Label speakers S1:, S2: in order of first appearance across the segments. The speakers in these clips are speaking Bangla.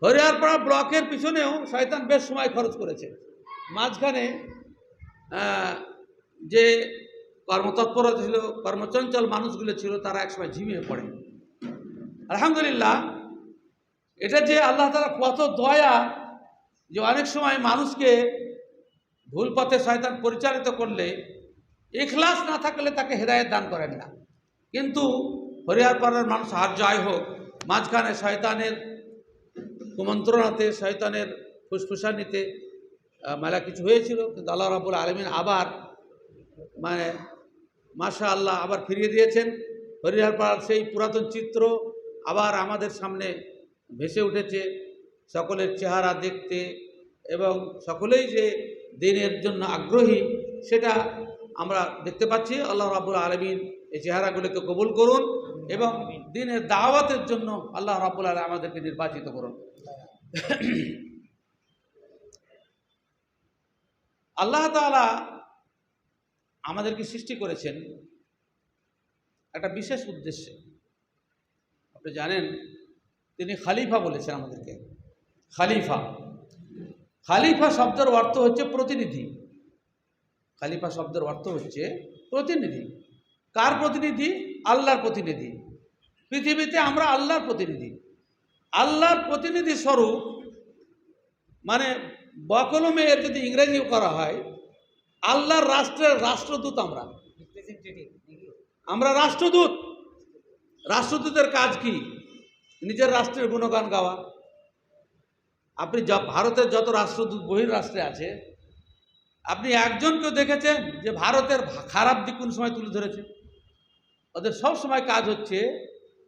S1: হরিহরপাড়া ব্লকের পিছনেও শয়তান বেশ সময় খরচ করেছে। মাঝখানে যে কর্মতৎপরতা ছিল, কর্মচঞ্চল মানুষগুলো ছিল, তারা একসময় ঝিমিয়ে পড়ে। আলহামদুলিল্লাহ, এটা যে আল্লাহ তাআলা কত দয়া, যে অনেক সময় মানুষকে ভুল পথে শয়তান পরিচালিত করলে ইখলাস না থাকলে তাকে হেদায়েত দান করেন না। কিন্তু হরিহরপাড়ার মানুষ আর যাই হোক, মাঝখানে শয়তানের কুমন্ত্রণাতে, শয়তানের ফুসফুসানিতে মেলা কিছু হয়েছিল, কিন্তু আল্লাহ রাব্বুল আলামিন আবার মাশাআল্লাহ আবার ফিরিয়ে দিয়েছেন। হরিহরপাড়ার সেই পুরাতন চিত্র আবার আমাদের সামনে ভেসে উঠেছে, সকলের চেহারা দেখতে এবং সকলেই যে দিনের জন্য আগ্রহী সেটা আমরা দেখতে পাচ্ছি। আল্লাহ রাব্বুল আলামিন এই চেহারাগুলোকে কবুল করুন এবং দিনের দাওয়াতের জন্য আল্লাহ রাব্বুল আলামিন আমাদেরকে নির্বাচিত করুন। আল্লাহ তাআলা আমাদেরকে সৃষ্টি করেছেন একটা বিশেষ উদ্দেশ্যে। আপনি জানেন, তিনি খালিফা বলেছেন আমাদেরকে। খালিফা খালিফা শব্দের অর্থ হচ্ছে প্রতিনিধি। খালিফা শব্দের অর্থ হচ্ছে প্রতিনিধি। কার প্রতিনিধি? আল্লাহর প্রতিনিধি। পৃথিবীতে আমরা আল্লাহর প্রতিনিধি। আল্লাহর প্রতিনিধি স্বরূপ, মানে বকলমে এর যদি ইংরেজি করা হয়, আল্লাহর রাষ্ট্রের রাষ্ট্রদূত আমরা। আমরা রাষ্ট্রদূত। রাষ্ট্রদূতের কাজ কি? নিজের রাষ্ট্রের গুণগান গাওয়া। আপনি ভারতের যত রাষ্ট্রদূত বহির রাষ্ট্রে আছে, আপনি একজনকেও দেখেছেন যে ভারতের খারাপ দিক কোন সময় তুলে ধরেছে? ওদের সব সময় কাজ হচ্ছে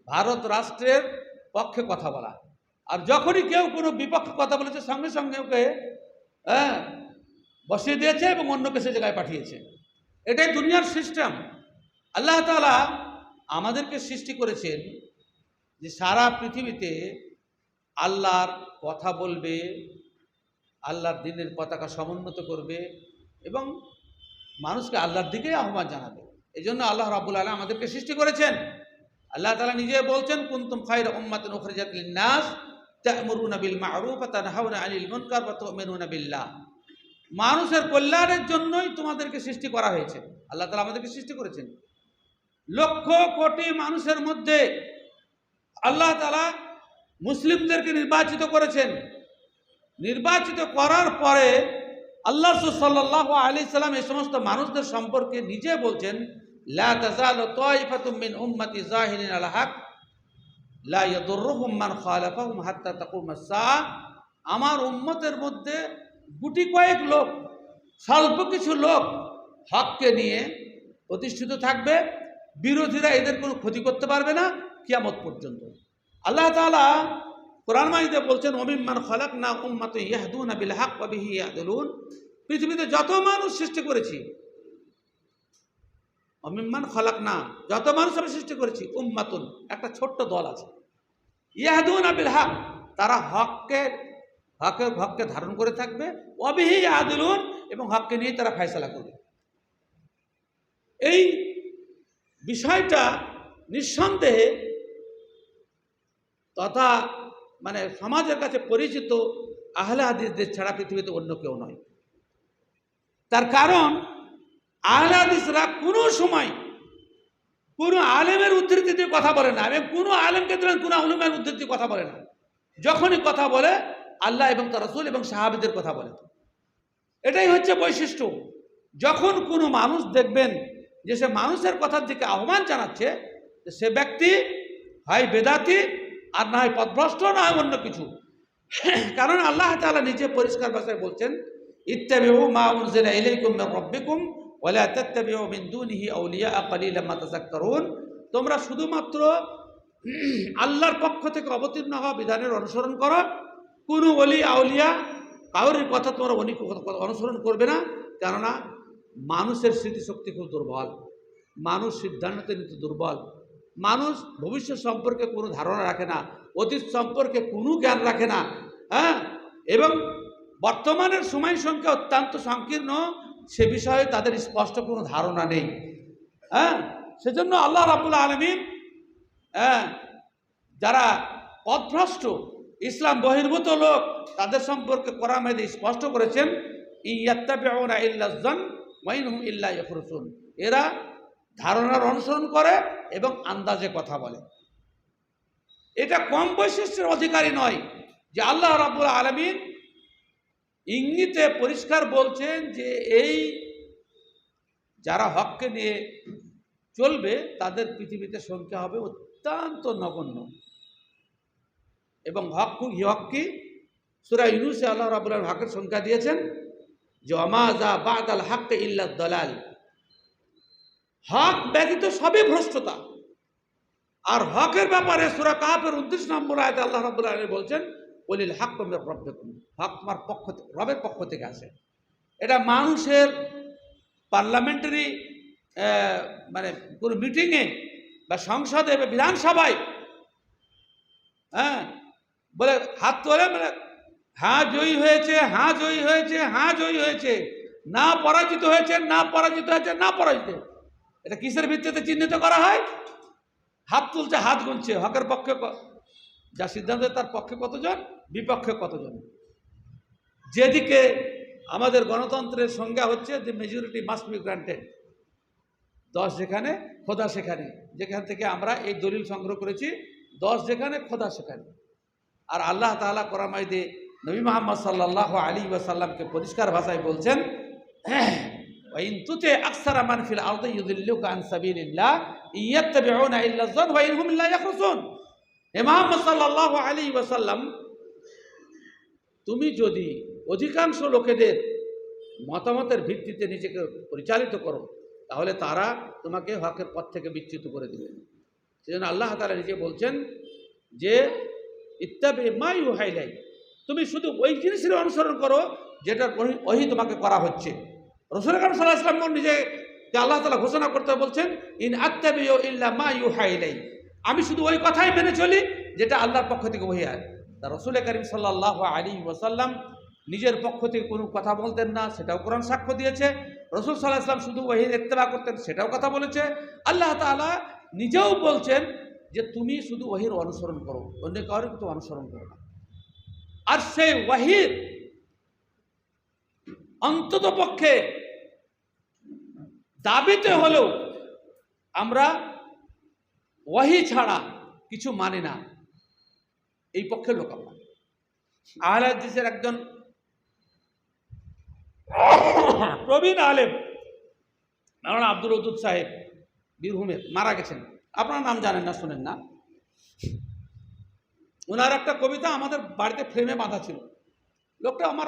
S1: ভারত রাষ্ট্রের পক্ষে কথা বলা। আর যখনই কেউ কোনো বিপক্ষে কথা বলেছে, সঙ্গে সঙ্গে ওকে বসিয়ে দিয়েছে এবং অন্যকে সে জায়গায় পাঠিয়েছে। এটাই দুনিয়ার সিস্টেম। আল্লাহ তাআলা আমাদেরকে সৃষ্টি করেছেন যে সারা পৃথিবীতে আল্লাহর কথা বলবে, আল্লাহর দ্বীনের পতাকা সমুন্নত করবে এবং মানুষকে আল্লাহর দিকে আহ্বান জানাবে। এই জন্য আল্লাহ রাব্বুল আলামিন আমাদেরকে সৃষ্টি করেছেন। আল্লাহ তাআলা নিজে বলছেন, কুনতুম খায়রা উম্মাতিন উখরিজাত লিন-নাস তা'মুরুনা বিল মা'রুফ ওয়া তানহাউনা আনিল মুনকার ওয়া তু'মিনুনা বিল্লাহ। মানুষের কল্যাণের জন্যই তোমাদেরকে সৃষ্টি করা হয়েছে। আল্লাহ তাআলা আমাদেরকে সৃষ্টি করেছেন। লক্ষ কোটি মানুষের মধ্যে আল্লাহ তাআলা মুসলিমদেরকে নির্বাচিত করেছেন। নির্বাচিত করার পরে আল্লাহ সাল্লাল্লাহু আলাইহি সাল্লাম এই সমস্ত মানুষদের সম্পর্কে নিজে বলছেন, লা তাযালু তায়ফাতুম মিন উম্মতি যাহিরিন আলা হক লা ইয়াদুররুহুম মান খালাফাহুম হাত্তা তাকুমাস সাআহ। আমার উম্মতের মধ্যে গুটি কয়েক লোক, স্বল্প কিছু লোক হককে নিয়ে প্রতিষ্ঠিত থাকবে, বিরোধীরা এদের কোনো ক্ষতি করতে পারবে না কিয়ামত পর্যন্ত। আল্লাহ তাআলা কোরআন মাজিদে বলছেন, ওমিম্মান খালাকনা উম্মাতুন ইয়াহদুনা বিল হক ওয়া বিহি ইয়াদলুন। পৃথিবীতে যত মানুষ সৃষ্টি করেছি, ওমিম্মান খালাকনা, যত মানুষ আমি সৃষ্টি করেছি, উম্মাতুন, একটা ছোট্ট দল আছে, ইয়াহদুনা বিল হক, তারা হককে ধারণ করে থাকবে, ওয়া বিহি ইয়াদলুন, এবং হককে নিয়ে তারা ফয়সালা করবে। এই বিষয়টা নিঃসন্দেহে তথা সমাজের কাছে পরিচিত আহলে হাদিসদের ছাড়া পৃথিবীতে অন্য কেউ নয়। তার কারণ আহলে হাদিসরা কোনো সময় কোনো আলেমের উদ্ধৃতি দিয়ে কথা বলে না, এবং কোনো আলেমকে কোনো আলেমের উদ্ধৃতি কথা বলে না। যখনই কথা বলে আল্লাহ এবং তার রাসূল এবং সাহাবীদের কথা বলে। এটাই হচ্ছে বৈশিষ্ট্য। যখন কোনো মানুষ দেখবেন যে সে মানুষের কথার দিকে আহ্বান জানাচ্ছে, সে ব্যক্তি হয় বেদাতি, আর না হয় পথভ্রষ্ট, না হয় অন্য কিছু। কারণ আল্লাহ তাআলা নিজে পরিষ্কার ভাষায় বলছেন, ইত্তাবিউ মা উনজিলা ইলাইকুম মির রাব্বিকুম ওয়া লা তাত্তাবিউ মিন দুনিহি আউলিয়া কালিলাম মা তাযাক্কারুন। তোমরা শুধুমাত্র আল্লাহর পক্ষ থেকে অবতীর্ণ হওয়া বিধানের অনুসরণ করো। কোনো ওলি আউলিয়া কাউরের কথা তোমরা অনুসরণ করবে না, কেননা মানুষের স্মৃতিশক্তি খুব দুর্বল, মানুষ সিদ্ধান্ত নিতে দুর্বল, মানুষ ভবিষ্যৎ সম্পর্কে কোনো ধারণা রাখে না, অতীত সম্পর্কে কোনো জ্ঞান রাখে না। এবং বর্তমানের সময় সংখ্যা অত্যন্ত সংকীর্ণ, সে বিষয়ে তাদের স্পষ্ট কোনো ধারণা নেই। সেজন্য আল্লাহ রাব্বুল আলামিন যারা পথভ্রষ্ট ইসলাম বহির্ভূত লোক তাদের সম্পর্কে কোরআন মাজিদে স্পষ্ট করেছেন, ইয়াত্তাবিউনা ইল্লা যান ওয়া ইনহুম ইল্লা ইয়াখরুসুন, এরা ধারণার অনুসরণ করে এবং আন্দাজে কথা বলে। এটা কম বৈশিষ্ট্যের অধিকারী নয় যে আল্লাহ রাব্বুল আলামিন ইঙ্গিতে পরিষ্কার বলছেন যে এই যারা হককে নিয়ে চলবে তাদের পৃথিবীতে সংখ্যা হবে অত্যন্ত নগণ্য। এবং হক কি? সূরা ইউনূসে আল্লাহ রাব্বুল আলামিন হকের সংখ্যা দিয়েছেন যে ওমা যা বাদাল হক ইল্লা দালাল, হক ব্যতীত সবই ভ্রষ্টতা। আর হকের ব্যাপারে সূরা কাহফের 29 নম্বর আয়াতে আল্লাহ রাব্বুল আলামিন বলছেন ওয়ালিল হাক্কু মির রাব্বিকুম, হক তোমার পক্ষ থেকে, রবের পক্ষ থেকে আসে। এটা মানুষের পার্লামেন্টারি মানে কোনো মিটিংয়ে বা সংসদে বা বিধানসভায় বলে হাত তোলে, বলে হ্যাঁ জয়ী হয়েছে, হ্যাঁ জয়ী হয়েছে, হ্যাঁ জয়ী হয়েছে, না পরাজিত হয়েছে, না পরাজিত হয়েছে, না পরাজিত। এটা কিসের ভিত্তিতে চিহ্নিত করা হয়? হাত তুলছে, হাত গুনছে, হকের পক্ষে যা সিদ্ধান্ত তার পক্ষে কতজন, বিপক্ষে কতজন। যেদিকে আমাদের গণতন্ত্রের সংজ্ঞা হচ্ছে যে মেজরিটি মাস্ট বি গ্রান্টেড, 10 যেখানে খোদা সেখানে, যেখান থেকে আমরা এই দলিল সংগ্রহ করেছি, 10 যেখানে খোদা সেখানে। আর আল্লাহ তাআলা কোরআন মাজিদে নবী মুহাম্মদ সাল্লাল্লাহু আলাইহি ওয়াসাল্লামকে পরিষ্কার ভাষায় বলছেন, ওয়া ইন তুতি আকসারা মান ফিল আরদি ইউদিল্লুকা আন সাবিলিল্লাহ ইয়াত্তাবিউনা ইল্লা যান ওয়া ইনহুম ইল্লা ইয়াখরুসুন। হে মুহাম্মদ সাল্লাল্লাহু আলাইহি ওয়াসাল্লাম, তুমি যদি অধিকাংশ লোকেদের মতামতের ভিত্তিতে নিজেকে পরিচালিত করো তাহলে তারা তোমাকে হকের পথ থেকে বিচ্যুত করে দেবে। সেজন্য আল্লাহ তাআলা নিজে বলছেন যে ইত্তাবি মা ইউহা ইলাইক, তুমি শুধু ওই জিনিসের অনুসরণ করো যেটার ওহী তোমাকে করা হচ্ছে। রাসূল আকরাম সাল্লাল্লাহু আলাইহি ওয়াসাল্লাম নিজেকে আল্লাহ তাআলা ঘোষণা করতে বলছেন, ইন আত্তাবিউ ইল্লা মা ইউহা ইলাই, আমি শুধু ওই কথাই মেনে চলি যেটা আল্লাহর পক্ষ থেকে ওহী হয়। তা রাসূল করিম সাল্লাল্লাহু আলাইহি ওয়াসাল্লাম নিজের পক্ষ থেকে কোনো কথা বলতেন না, সেটাও কোরআন সাক্ষ্য দিয়েছে। রাসূল সাল্লাল্লাহু আলাইহি ওয়াসাল্লাম শুধু ওহীর ইত্তেবা করতেন, সেটাও কথা বলেছে। আল্লাহ তাআলা নিজেও বলছেন যে তুমি শুধু ওহীর অনুসরণ করো, অন্য কারো কিন্তু অনুসরণ করো না। আর সেই ওহীর অন্তত পক্ষে দাবিতে হলেও আমরা ওহী ছাড়া কিছু মানি না, এই পক্ষের লোক আমরা। আহলে হাদিসের একজন প্রবীণ আলেম মাওলানা আব্দুল ওদুদ সাহেব বীরভূমের মারা গেছেন, আপনার নাম জানেন না, শুনেন না। ওনার একটা কবিতা আমাদের বাড়িতে ফ্রেমে বাঁধা ছিল। লোকটা আমার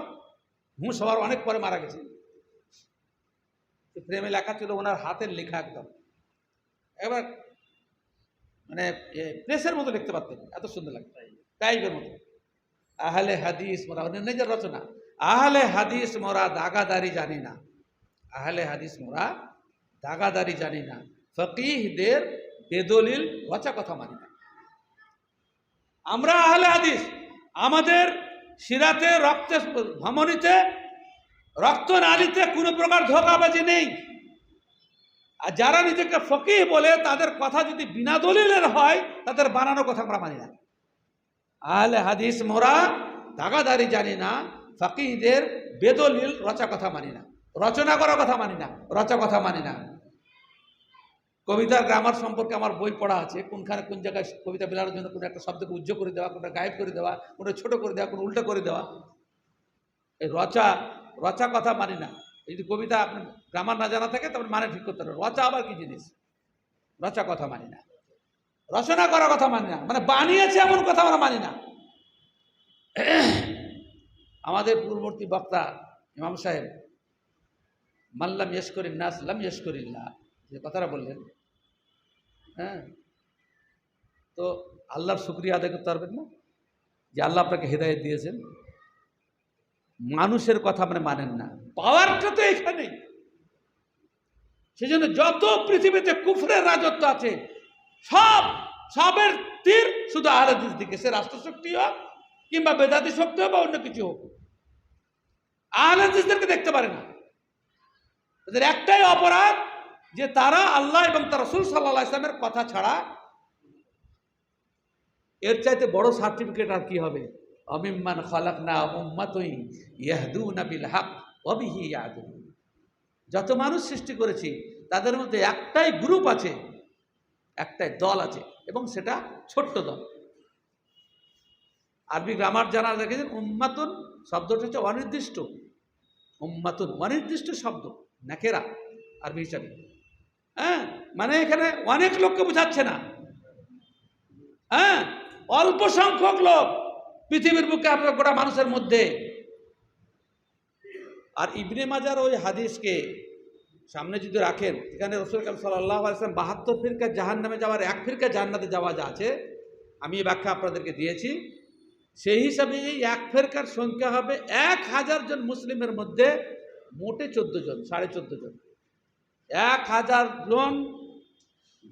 S1: হুঁশ হওয়ার অনেক পরে মারা গেছে। ফ্রেমে লেখা ছিল ওনার হাতের লেখা, একদম এবার মানে প্রেসের মতো লিখতে পারতেন, এত সুন্দর লাগতো, টাইপের মতো। আহলে হাদিস মোরা, নিজের রচনা, আহলে হাদিস মোরা দাগাদারি জানি না, আহলে হাদিস মোরা দাগাদারি জানি না, ফকিহদের বেদলিল রচা কথা মানি না। আমরা আহলে হাদিস, আমাদের শিরাতে, রক্তে, ধমনীতে, রক্ত নালীতে কোনো প্রকার ধোঁকাবাজি নেই। আর যারা নিজেকে ফকিহ বলে তাদের কথা যদি বিনা দলিলের হয় তাদের বানানো কথা আমরা মানি না। আহলে হাদিস মোরা দাগাদারি জানি না, ফকিহদের বেদলিল রচা কথা মানি না, রচনা করা কথা মানি না, রচা কথা মানি না। কবিতার গ্রামার সম্পর্কে আমার বই পড়া আছে, কোনখানে কোন জায়গায় কবিতা বেলার জন্য কোনো একটা শব্দকে উজ্জ্ব করে দেওয়া, কোনটা গায়েব করে দেওয়া, কোনটা ছোট করে দেওয়া, কোনো উল্টো করে দেওয়া, এই রচা কথা মানি না। যদি কবিতা আপনার গ্রামার না জানা থাকে তারপরে মানে ঠিক করতে হবে। রচা আবার কি জিনিস? রচা কথা মানি না, রচনা করা কথা মানি না, মানে বানিয়েছে এমন কথা আমরা মানি না। আমাদের পূর্ববর্তী বক্তা ইমাম সাহেব মাল্লাম ইয়াশকুরিন নাস লাম ইয়াশকুরিল্লাহ যে কথাটা বললেন, তো আল্লাহর শুকরিয়া আদায় করতে পারবেন না যে আল্লাহ আপনাকে হেদায়েত দিয়েছেন? মানুষের কথা মানে মানেন না, পাওয়ারটা তো এখানেই। সেজন্য যত পৃথিবীতে কুফরের রাজত্ব আছে সবের তীর শুধু আহলে হাদিস দিকে, সে রাষ্ট্রশক্তি হোক কিংবা বেদাতি শক্তি হোক বা অন্য কিছু হোক, আহলে হাদিসদেরকে দেখতে পারে না। তাদের একটাই অপরাধ যে তারা আল্লাহ এবং তার রাসূল সাল্লাল্লাহু আলাইহি ওয়াসাল্লামের কথা ছাড়া এর চাইতে বড় সার্টিফিকেট আর কি হবে? অমিম্মান খালাকনা উম্মাতুন ইয়াহদুনা বিল হক ওয়া বিহি ইয়াহদুন। যত মানুষ সৃষ্টি করেছি তাদের মধ্যে একটাই গ্রুপ আছে, একটাই দল আছে, এবং সেটা ছোট্ট দল। আরবি গ্রামার জানা দেখেছেন, উম্মাতুন শব্দটা হচ্ছে অনির্দিষ্ট। উম্মাতুন অনির্দিষ্ট শব্দ, নাকেরা আরবি হিসাবে। হ্যাঁ, মানে এখানে অনেক লোককে বোঝাচ্ছে না। হ্যাঁ, অল্প সংখ্যক লোক পৃথিবীর বুকে আপনার গোটা মানুষের মধ্যে। আর ইবনে মাজার ওই হাদিসকে সামনে যদি রাখেন, এখানে রাসূল সাল্লাল্লাহু আলাইহি ওয়াসাল্লাম 72 ফিরকা জাহান্নামে যাওয়ার 1 ফিরকা জান্নাতে যাওয়া যা আছে, আমি এই ব্যাখ্যা আপনাদেরকে দিয়েছি। সেই হিসাবে এই 1 ফিরকার সংখ্যা হবে 1000 জন মুসলিমের মধ্যে মোটে 14 জন, 14.5 জন। 1000 জন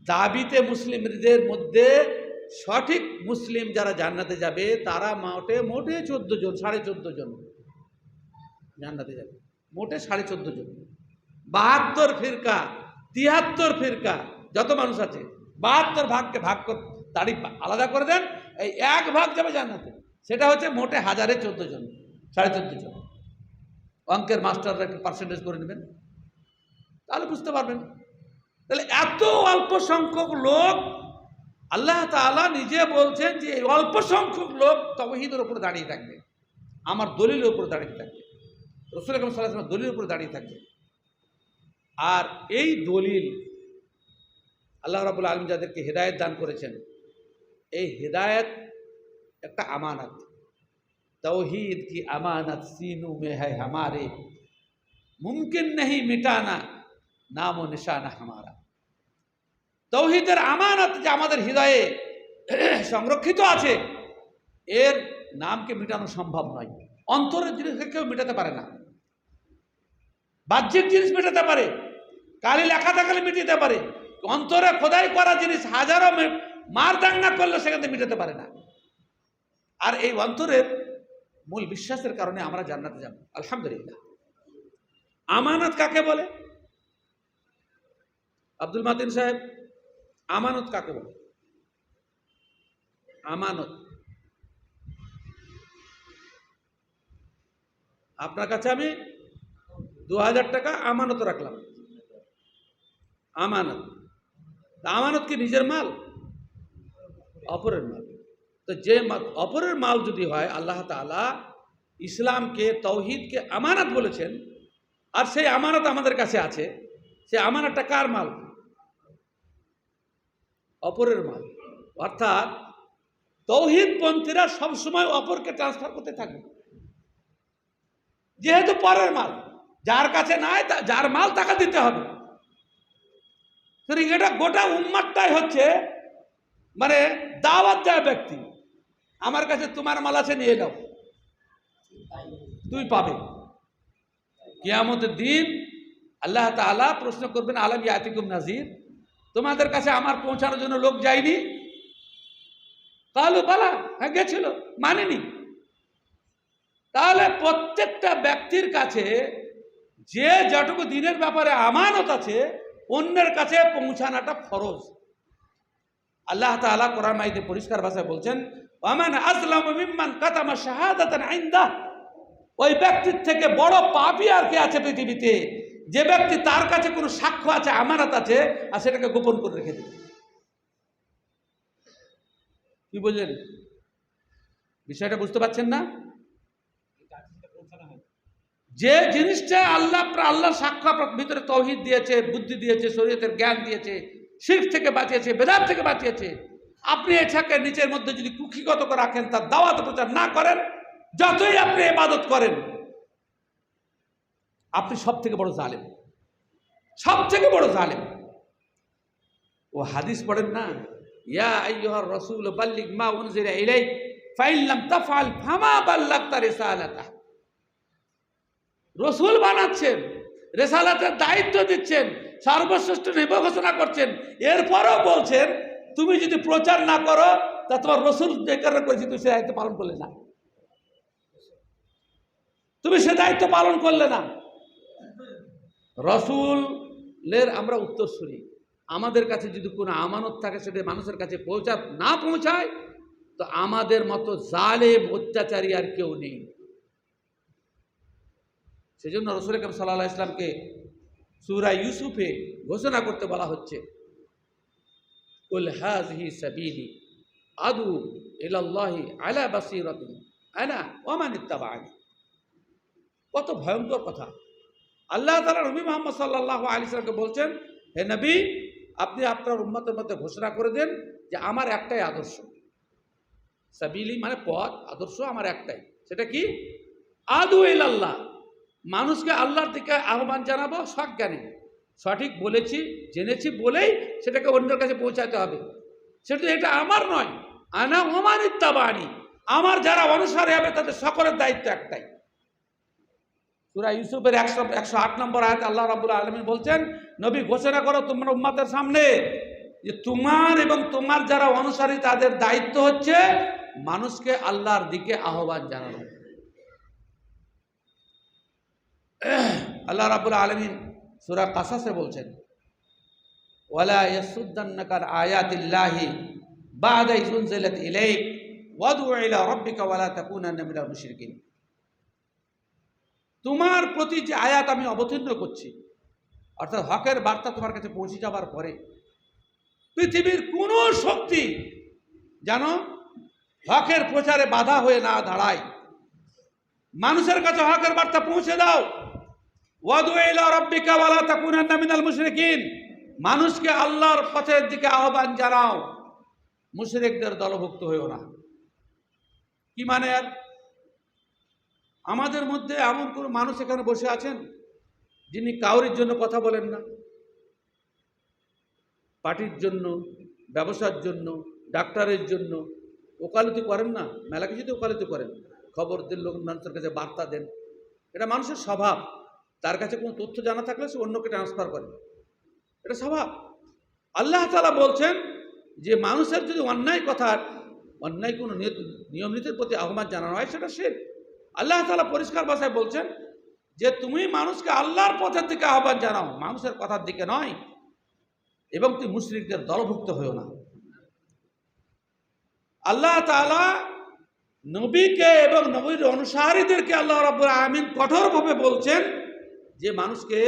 S1: দাবিতে মুসলিমদের মধ্যে সঠিক মুসলিম যারা জান্নাতে যাবে তারা মোটে 14 জন, 14.5 জন জান্নাতে যাবে, মোটে 14.5 জন। 72 ফিরকা, 73 ফিরকা যত মানুষ আছে, 72 ভাগকে ভাগ করে তারিখ আলাদা করে দেন, এই 1 ভাগ যাবে জান্নাতে, সেটা হচ্ছে মোটে 1000-এ 14 জন, 14.5 জন। অঙ্কের মাস্টাররা একটু পার্সেন্টেজ করে নেবেন, তাহলে বুঝতে পারবেন। তাহলে এত অল্প সংখ্যক লোক, আল্লাহ তাআলা নিজে বলছেন যে এই অল্প সংখ্যক লোক তাওহীদের উপরে দাঁড়িয়ে থাকবে, আমার দলিলের উপরে দাঁড়িয়ে থাকবে, রাসূল সাল্লাল্লাহু আলাইহি ওয়াসাল্লাম দলিলের উপরে দাঁড়িয়ে থাকবে। আর এই দলিল আল্লাহ রাব্বুল আলামিন যাদেরকে হেদায়েত দান করেছেন, এই হেদায়েত একটা আমানত। तौहीद की अमानत सीनों में है हमारे, मुमकिन नहीं मिटाना नामो निशाना हमारा। तौहीদের আমানত যে আমাদের হৃদয়ে সংরক্ষিত আছে, এর নামকে মেটানো সম্ভব নয়। অন্তরের জিনিসকে কেউ মেটাতে পারে না। বাহ্যিক জিনিস মেটাতে পারে, কালি লেখা থাকলে মিটাতে পারে, অন্তরে খোদাই করা জিনিস হাজারো মার দাঙ্গা করলে সেখান থেকে মেটাতে পারে না। আর এই অন্তরের মূল বিশ্বাসের কারণে আমরা জান্নাতে যাব, আলহামদুলিল্লাহ। আমানত কাকে বলে? আব্দুল মাতিন সাহেব, আমানত কাকে বলে? আমানত আপনার কাছে আমি 2000 টাকা আমানত রাখলাম, আমানত। আমানত কি নিজের মাল? অপরের মাল। তো যে অপরের মাল যদি হয়, আল্লাহ তাআলা ইসলামকে, তাওহীদকে আমানত বলেছেন, আর সেই আমানত আমাদের কাছে আছে, সেই আমানতটা কার মাল? অপরের মাল। অর্থাৎ তাওহীদপন্থীরা সবসময় অপরকে ট্রান্সফার করতে থাকবে, যেহেতু পরের মাল, যার কাছে নাই, যার মাল তাকে দিতে হবে। এটা গোটা উম্মাতটাই হচ্ছে মানে দাওয়াত দেওয়া ব্যক্তি, আমার কাছে তোমার মাল আছে, নিয়ে নাও, তুই পাবে। কিয়ামতের দিন আল্লাহ তাআলা প্রশ্ন করবেন, আলাম ইয়াতিকুম নাযির, তোমাদের কাছে আমার পৌঁছানোর জন্য লোক যায়নি? কালু বালা, হ্যাঁ গেছিল, মানেনি। তাহলে প্রত্যেকটা ব্যক্তির কাছে যে যতটুকু দিনের ব্যাপারে আমানত আছে, অন্যের কাছে পৌঁছানোটা ফরজ। আল্লাহ তাআলা কোরআন মাজিদে পরিষ্কার ভাষায় বলছেন, ওয়ামান আযলামু মিম্মান কাতামা শাহাদাতান ইনদাহ, ওই ব্যক্তির থেকে বড় পাপী আর কে আছে পৃথিবীতে, যে ব্যক্তি তার কাছে কোনো সাক্ষ্য আছে, আমানত আছে, আর সেটাকে গোপন করে রেখে দেবে। কি বললেন? বিষয়টা বুঝতে পারছেন না? যে জিনিসটা আল্লাহর সাক্ষ্য ভিতরে তাওহীদ দিয়েছে, বুদ্ধি দিয়েছে, শরীয়তের জ্ঞান দিয়েছে, শিরক থেকে বাঁচিয়েছে, বেদাত থেকে বাঁচিয়েছে, আপনি এটাকে নিচের মধ্যে যদি কুক্ষিগত করে রাখেন, তার দাওয়াত প্রচার না করেন, যতই আপনি ইবাদত করেন, আপনি সব থেকে বড় জালেম, সব থেকে বড় জালেম। ও হাদিস পড়েন না, ইয়া আইয়ুহার রাসূল বাল্লিগ মা উনজিলা ইলাইক ফাইন লাম তাফআল ফামা বাল্লাগতা রিসালাতাহ। রসুল বানাচ্ছেন, রেসালাতের দায়িত্ব দিচ্ছেন, সর্বশ্রেষ্ঠ নবী ঘোষণা করছেন, এরপরও বলছেন তুমি যদি প্রচার না করো তা তোমার রসুল যে কারণে করেছি তুমি সে দায়িত্ব পালন করলে না, তুমি সে দায়িত্ব পালন করলে না। রসুলের আমরা উত্তরসূরি, আমাদের কাছে যদি কোনো আমানত থাকে সেটা মানুষের কাছে না পৌঁছায়, তো আমাদের মতো জালেম অত্যাচারী আর কেউ নেই। সেজন্য রাসূল আকরাম সাল্লাল্লাহু আলাইহি ওয়াসাল্লামকে সূরা ইউসুফে ঘোষণা করতে বলা হচ্ছে, কুল হাযিহি সাবিলি আদু ইলাল্লাহি আলা বাসীরাতিন আনা ওয়া মান ইত্তাবা'আনি। কত ভয়ঙ্কর কথা! আল্লাহ তাআলা নবী মুহাম্মদ সাল্লাল্লাহু আলাইহি ওয়াসাল্লামকে বলছেন, হে নবী, আপনি আপনার উম্মতের মধ্যে ঘোষণা করে দেন যে আমার একটাই আদর্শ, সাবিলি মানে পথ, আদর্শ আমার একটাই। সেটা কি? আদু ইলাল্লাহ, মানুষকে আল্লাহর দিকে আহ্বান জানাবো সজ্ঞানে। সঠিক বলেছি, জেনেছি বলেই সেটাকে অন্যের কাছে পৌঁছাতে হবে। সেটা এটা আমার নয়, আনা ওয়া মান ইত্তাবা'আনি, আমার যারা অনুসারী হবে তাদের সকলের দায়িত্ব একটাই। সূরা ইউসুফের 108 নম্বর আয়াতে আল্লাহ রাব্বুল আলামিন বলছেন, নবী ঘোষণা করো তোমার উম্মতের সামনে যে তোমার এবং তোমার যারা অনুসারী তাদের দায়িত্ব হচ্ছে মানুষকে আল্লাহর দিকে আহ্বান জানানো। আল্লাহ রাব্বুল আলামিন সূরা কাসাসে বলছেন, ওয়ালা ইয়াসুদ্দান্নাকা আয়াতিল্লাহি বা'দা ইয উনজিলাত ইলাইক ওয়াদউ ইলা রাব্বিকা ওয়ালা তাকুনান্না মিনাল মুশরিকিন। তোমার প্রতি যে আয়াত আমি অবতীর্ণ করছি, অর্থাৎ হকের বার্তা তোমার কাছে পৌঁছে যাবার পরে পৃথিবীর কোন শক্তি যেন হকের প্রচারে বাধা হয়ে না দাঁড়ায়। মানুষের কাছে হকের বার্তা পৌঁছে দাও। ওয়াদউ ইলা রাব্বিকা ওয়ালা তাকুনান্না মিনাল মুশরিকিন, মানুষকে আল্লাহর পথের দিকে আহ্বান জানাও, মুশরিকদের দলভুক্ত হইও না। কি মানে? আর আমাদের মধ্যে এমন কোন মানুষ এখানে বসে আছেন যিনি কাউরির জন্য কথা বলেন না? পার্টির জন্য, ব্যবসার জন্য, ডাক্তারের জন্য ওকালতি করেন না? মেলা কিছুতে ওকালতি করেন, খবর দেন, লোক মানুষের কাছে বার্তা দেন। এটা মানুষের স্বভাব। তার কাছে কোনো তথ্য জানা থাকলে সে অন্যকে ট্রান্সফার করে, এটা স্বভাব। আল্লাহ তাআলা বলছেন যে মানুষের যদি অন্যায় কথা, অন্যায় কোনো নিয়ম নীতির প্রতি আহ্বান জানানো হয় সেটা শিরক। আল্লাহ তাআলা পরিষ্কার ভাষায় বলছেন যে তুমি মানুষকে আল্লাহর পথের দিকে আহ্বান জানাও, মানুষের কথার দিকে নয়, এবং তুমি মুশরিকদের দলভুক্ত হও না। আল্লাহ তাআলা নবীকে এবং নবীর অনুসারীদেরকে আল্লাহ রাব্বুল আলামিন কঠোরভাবে বলছেন যে মানুষকে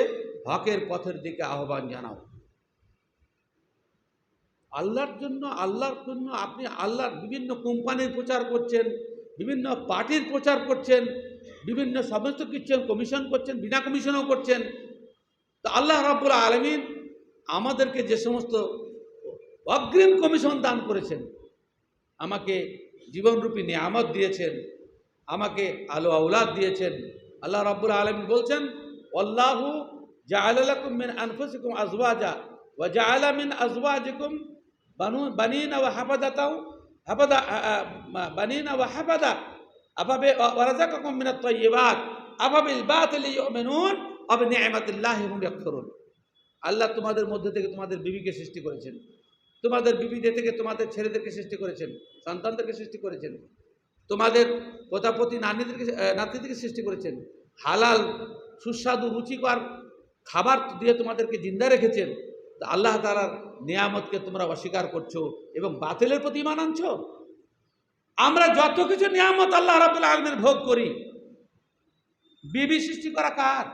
S1: হকের পথের দিকে আহ্বান জানাও। আল্লাহর জন্য আপনি আল্লাহর বিভিন্ন কোম্পানির প্রচার করছেন, বিভিন্ন পার্টির প্রচার করছেন, বিভিন্ন সমস্ত কিছু কমিশন করছেন, বিনা কমিশনও করছেন। তো আল্লাহ রাব্বুল আলামিন আমাদেরকে যে সমস্ত অগ্রিম কমিশন দান করেছেন, আমাকে জীবনরূপী নিয়ামত দিয়েছেন, আমাকে আলো আওলাদ দিয়েছেন। আল্লাহ রাব্বুল আলামিন বলছেন, আল্লাহু জাআলা লাকুম মিন আনফুসিকুম আজওয়াজা ওয়া জাআলা মিন আজওয়াজিকুম বানিনা ওয়া হাফাদা ওয়া রাযাকাকুম মিনাত তাইয়্যিবাত আফাবিল বাতিলি ইউমিনুন ওয়া বিনি'মাতিল্লাহি হুম ইয়াকফুরুন। আল্লাহ তোমাদের মধ্যে থেকে তোমাদের বিবিকে সৃষ্টি করেছেন, তোমাদের বিবিদের থেকে তোমাদের ছেলেদেরকে সৃষ্টি করেছেন, সন্তানদেরকে সৃষ্টি করেছেন, তোমাদের পোতাপতি নাতিদেরকে সৃষ্টি করেছেন, হালাল সুস্বাদু রুচিকর খাবার দিয়ে তোমাদেরকে জিন্দা রেখেছেন। তো আল্লাহ তাআলার নিয়ামতকে তোমরা অস্বীকার করছো এবং বাতিলের প্রতি ঈমান আনছো। আমরা যত কিছু নিয়ামত আল্লাহ রাব্বুল আলামিনের ভোগ করি, বিবি সৃষ্টি করা কার?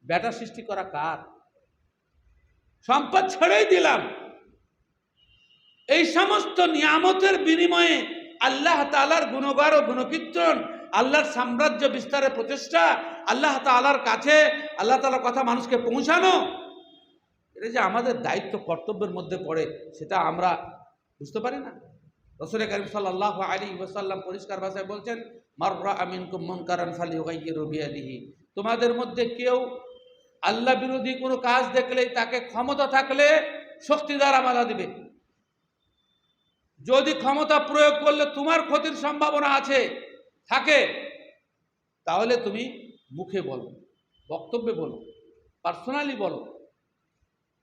S1: বেটা সৃষ্টি করা কার? সম্পদ ছেড়েই দিলাম। এই সমস্ত নিয়ামতের বিনিময়ে আল্লাহ তাআলার গুণগান ও গুণকীর্তন, আল্লাহর সাম্রাজ্য বিস্তারের প্রচেষ্টা, আল্লাহ তাআলার কাছে আল্লাহ তাআলার কথা মানুষকে পৌঁছানো, এটা যে আমাদের দায়িত্ব কর্তব্যের মধ্যে পড়ে সেটা আমরা বুঝতে পারি না। রাসূল কারীম সাল্লাল্লাহু আলাইহি ওয়াসাল্লাম পরিষ্কার ভাষায় বলছেন, মান রাআ মিনকুম মুনকারান ফালিয়ুগাইয়িরু বিয়াদিহি, তোমাদের মধ্যে কেউ আল্লাহ বিরোধী কোনো কাজ দেখলেই তাকে ক্ষমতা থাকলে শক্তি দ্বারা বাধা দিবে। যদি ক্ষমতা প্রয়োগ করলে তোমার ক্ষতির সম্ভাবনা থাকে, তাহলে তুমি মুখে বলো, বক্তব্যে বলো, পার্সোনালি বলো।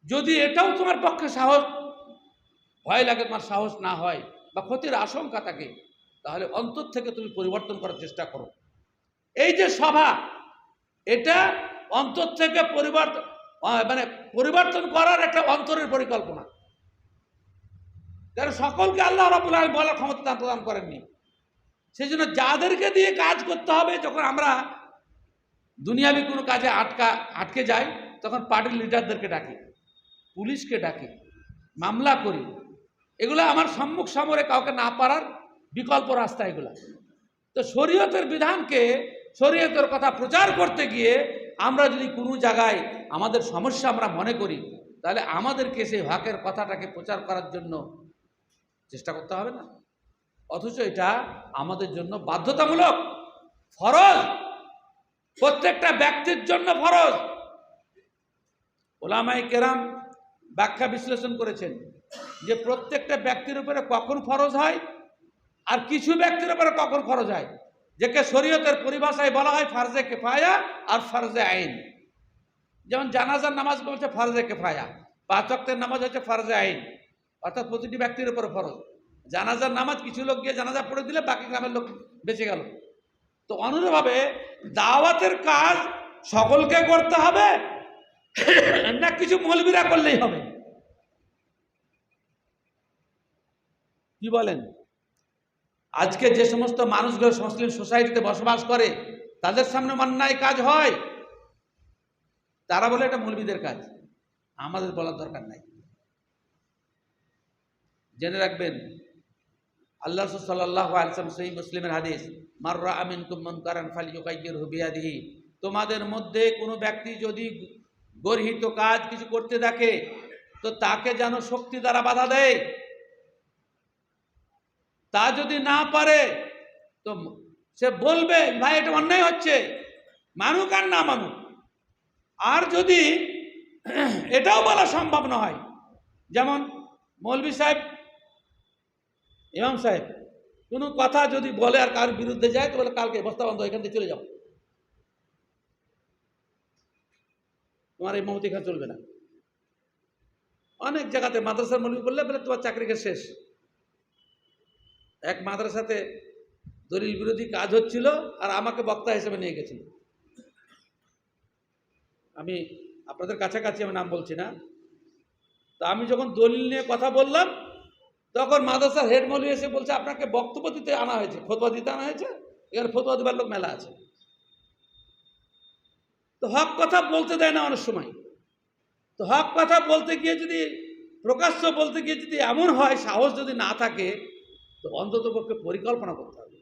S1: যদি এটাও তোমার পক্ষে ভয় লাগে, তোমার সাহস না হয় বা ক্ষতির আশঙ্কা থাকে, তাহলে অন্তর থেকে তুমি পরিবর্তন করার চেষ্টা করো। এই যে সভা, এটা অন্তর থেকে পরিবর্তন করার একটা অন্তরের পরিকল্পনা। কারণ সকলকে আল্লাহ রাব্বুল আলামিন বলার ক্ষমতা প্রদান করেননি। সেই জন্য যাদেরকে দিয়ে কাজ করতে হবে, যখন আমরা দুনিয়াবি কোনো কাজে আটকে যাই, তখন পার্টির লিডারদেরকে ডাকি, পুলিশকে ডাকি, মামলা করি। এগুলো আমার সম্মুখ সমরে কাউকে না পারার বিকল্প রাস্তা এগুলা। তো শরীয়তের বিধানকে, শরীয়তের কথা প্রচার করতে গিয়ে আমরা যদি কোনো জায়গায় আমাদের সমস্যা আমরা মনে করি, তাহলে আমাদেরকে সেই হকের কথাটাকে প্রচার করার জন্য চেষ্টা করতে হবে না? অথচ এটা আমাদের জন্য বাধ্যতামূলক, ফরজ, প্রত্যেকটা ব্যক্তির জন্য ফরজ। ওলামায়ে কেরাম ব্যাখ্যা বিশ্লেষণ করেছেন যে প্রত্যেকটা ব্যক্তির উপরে কখন ফরজ হয় আর কিছু ব্যক্তির উপরে কখন ফরজ হয়, যাকে শরীয়তের পরিভাষায় বলা হয় ফারজে কিফায়া আর ফারজে আইন। যেমন জানাজার নামাজ বলছে ফারজে কিফায়া, 5 ওয়াক্তের নামাজ হচ্ছে ফারজে আইন, অর্থাৎ প্রতিটি ব্যক্তির উপরে ফরজ। জানাজার নামাজ কিছু লোক গিয়ে জানাজা পড়ে দিলে বাকি গ্রামের লোক বেঁচে গেল। তো অনুরূপভাবে দাওয়াতের কাজ সকলকে করতে হবে না কিছু মৌলবীরা করলেই হবে? কি বলেন? আজকে যে সমস্ত মানুষগুলো মুসলিম সোসাইটিতে বসবাস করে, তাদের সামনে অন্যায় কাজ হয়, তারা বলে এটা মৌলবীদের কাজ, আমাদের বলার দরকার নাই। জেনে রাখবেন, আল্লাহ সাল্লাল্লাহু আলাইহি ওয়াসাল্লাম সহিহ মুসলিমের হাদিস, মান রাআ মিনকুম মুনকারান ফালইয়ুগাইয়িরহু বিয়াদিহি, তোমাদের মধ্যে কোনো ব্যক্তি যদি গর্হিত কাজ কিছু করতে দেখে, তো তাকে যেন শক্তি দ্বারা বাধা দেয়। তা যদি না পারে তো সে বলবে ভাই এটা অন্যায় হচ্ছে, মানুক আর না মানুক। আর যদি এটাও বলা সম্ভব না হয়, যেমন মৌলভী সাহেব, ইমাম সাহেব কোনো কথা যদি বলে আর কার বিরুদ্ধে যায়, তো বলে কালকে বস্তা বন্ধ, এখান থেকে চলে যাও, তোমার এই মহতি খান চলবে না। অনেক জায়গাতে মাদ্রাসার মৌলভী বললে বলে তোমার চাকরিকে শেষ। এক মাদ্রাসাতে দলিল বিরোধী কাজ হচ্ছিল আর আমাকে বক্তা হিসেবে নিয়ে গেছিল। আমি আপনাদের কাছাকাছি, আমি নাম বলছি না। তা আমি যখন দলিল নিয়ে কথা বললাম, তখন মাদ্রাসার হেড মৌলভী এসে বলছে আপনাকে বক্তব্য দিতে আনা হয়েছে, ফতোয়া দিতে আনা হয়েছে, এখানে ফতোয়া দেবার লোক মেলা আছে। তো হক কথা বলতে দেয় না অনেক সময়। তো হক কথা বলতে গিয়ে যদি, প্রকাশ্য বলতে গিয়ে যদি এমন হয়, সাহস যদি না থাকে, তো অন্তত পক্ষে পরিকল্পনা করতে হবে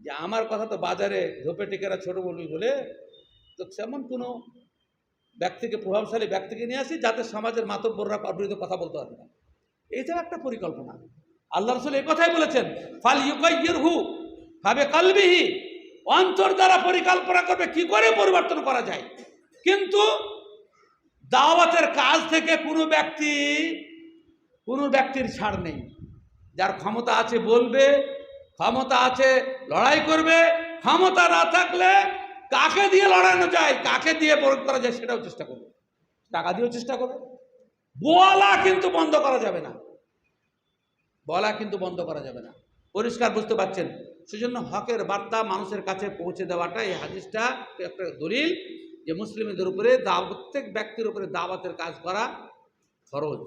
S1: যে আমার কথা তো বাজারে ঝোপে টেকেরা ছোট বলবি বলে, তো সেমন কোনো ব্যক্তিকে, প্রভাবশালী ব্যক্তিকে নিয়ে আসি যাতে সমাজের মাতব্বররা তার বিরুদ্ধে কথা বলতে পারবে না। এইটাও একটা পরিকল্পনা। আল্লাহ রাসূল এই কথাই বলেছেন, ফালইয়ুগাইয়িরহু বিকালবিহি, অন্তর দ্বারা পরিকল্পনা করবে কি করে পরিবর্তন করা যায়। কিন্তু দাওয়াতের কাজ থেকে কোনো ব্যক্তির ছাড় নেই। যার ক্ষমতা আছে বলবে, ক্ষমতা আছে লড়াই করবে, ক্ষমতা না থাকলে কাকে দিয়ে লড়ানো যায়, কাকে দিয়ে প্রয়োগ করা যায় সেটাও চেষ্টা করবে, টাকা দিয়েও চেষ্টা করবে। বলা কিন্তু বন্ধ করা যাবে না, বলা কিন্তু বন্ধ করা যাবে না। পরিষ্কার বুঝতে পারছেন? সেজন্য হকের বার্তা মানুষের কাছে পৌঁছে দেওয়াটা, এই হাদিসটা একটা দলিল যে মুসলিমদের উপরে, প্রত্যেক ব্যক্তির উপরে দাওয়াতের কাজ করা ফরজ,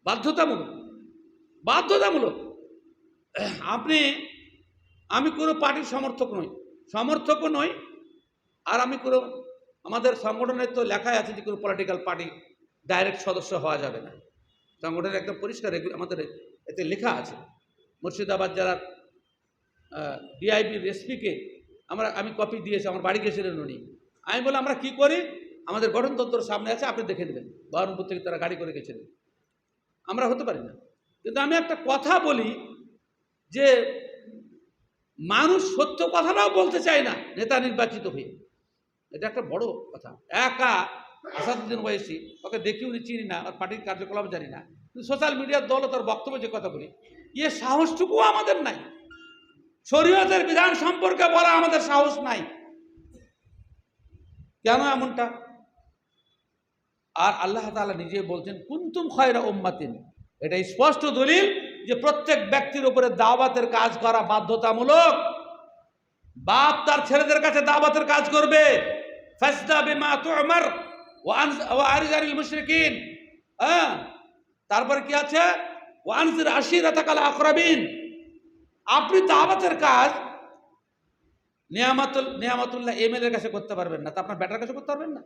S1: বাধ্যতামূলক, বাধ্যতামূলক। আমি কোনো পার্টির সমর্থকও নই, আর আমি কোনো, আমাদের সংগঠনের তো লেখাই আছে যে কোনো পলিটিক্যাল পার্টি ডাইরেক্ট সদস্য হওয়া যাবে না। সংগঠনের একদম পরিষ্কার আমাদের এতে লেখা আছে। মুর্শিদাবাদ জেলার ডিআইবির এসপিকে আমি কপি দিয়েছি, আমার বাড়ি গেছিলেন উনি। আমি বলে আমরা কি করি, আমাদের গঠনতন্ত্র সামনে আছে, আপনি দেখে নেবেন। বহরমপুর থেকে তারা গাড়ি করে গেছিলেন, আমরা হতে পারি না। কিন্তু আমি একটা কথা বলি যে মানুষ সত্য কথাটাও বলতে চায় না নেতা নির্বাচিত হয়ে, এটা একটা বড় কথা। একা আসাদুদ্দিন ওয়াইসি, ওকে দেখি উনি চিনি না, আর পার্টির কার্যকলাপ জানি না, কিন্তু সোশ্যাল মিডিয়ার দল তার বক্তব্য যে কথা বলি, সাহসটুকুও আমাদের নাই। শরীয়তের বিধান সম্পর্কে বলা আমাদের সাহস নাই। কেন এমনটা? আর আল্লাহ তাআলা নিজে বলছেন কুনতুম খায়রা উম্মাতিন, এটা স্পষ্ট দলিল যে প্রত্যেক ব্যক্তির উপরে দাওয়াতের কাজ করা বাধ্যতামূলক। বাপ তার ছেলেদের কাছে দাওয়াতের কাজ করবে, ফাসদা বিমা তু'মার ওয়া আরিজ আনিল মুশরিকিন। তারপরে কি আছে? ওয়ানজির আশিরাতাকাল আকরাবিন। আপনি দাওয়াতের কাজ নিয়ামতুল্লাহ এমএলএ এর কাছে করতে পারবেন না, তা আপনার বেটার কাছে করতে পারবেন না?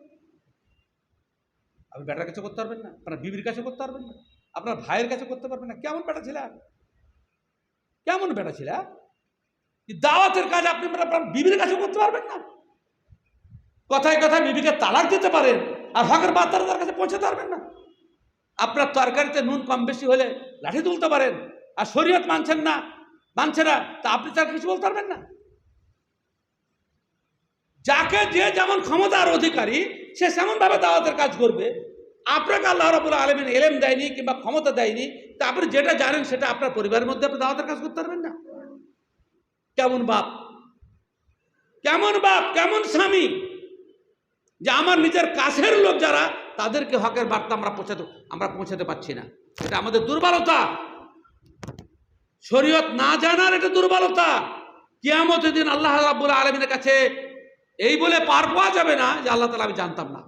S1: আপনি বেটার কাছে করতে পারবেন না, আপনার বিবির কাছে করতে পারবেন না, আপনার ভাইয়ের কাছে করতে পারবেন না? কেমন বেটা ছিল, কেমন বেটা ছিল? দাওয়াতের কাজ আপনি আপনার বিবির কাছে করতে পারবেন না? কথায় কথায় বিবিকে তালাক দিতে পারেন, আর হকের বার্তা তার কাছে পৌঁছাতে পারবেন না? আপনার তরকারিতে নুন কম বেশি হলে লাঠি তুলতে পারেন, আর শরীয়ত মানছে না, তা আপনি তার কিছু বলতে পারবেন না? যাকে যে যেমন ক্ষমতার অধিকারী সে সেমন ভাবে দাওয়াতের কাজ করবে। আপনাকে আল্লাহ রাব্বুল আলামিন ইলম দেয়নি কিংবা ক্ষমতা দেয়নি, তা আপনি যেটা জানেন সেটা আপনার পরিবারের মধ্যে আপনি দাওয়াতের কাজ করতে পারবেন না? কেমন বাপ, কেমন বাপ, কেমন স্বামী যে আমার নিজের কাছের লোক যারা তাদেরকে হকের বার্তা আমরা পৌঁছাতে পারছি না। এটা আমাদের দুর্বলতা, শরীয়ত না জানার এটা দুর্বলতা। কিয়ামতের দিন আল্লাহ রাব্বুল আলামিনের কাছে এই বলে পার পাওয়া যাবে না যে আল্লাহ তাআলা আমি জানতাম না।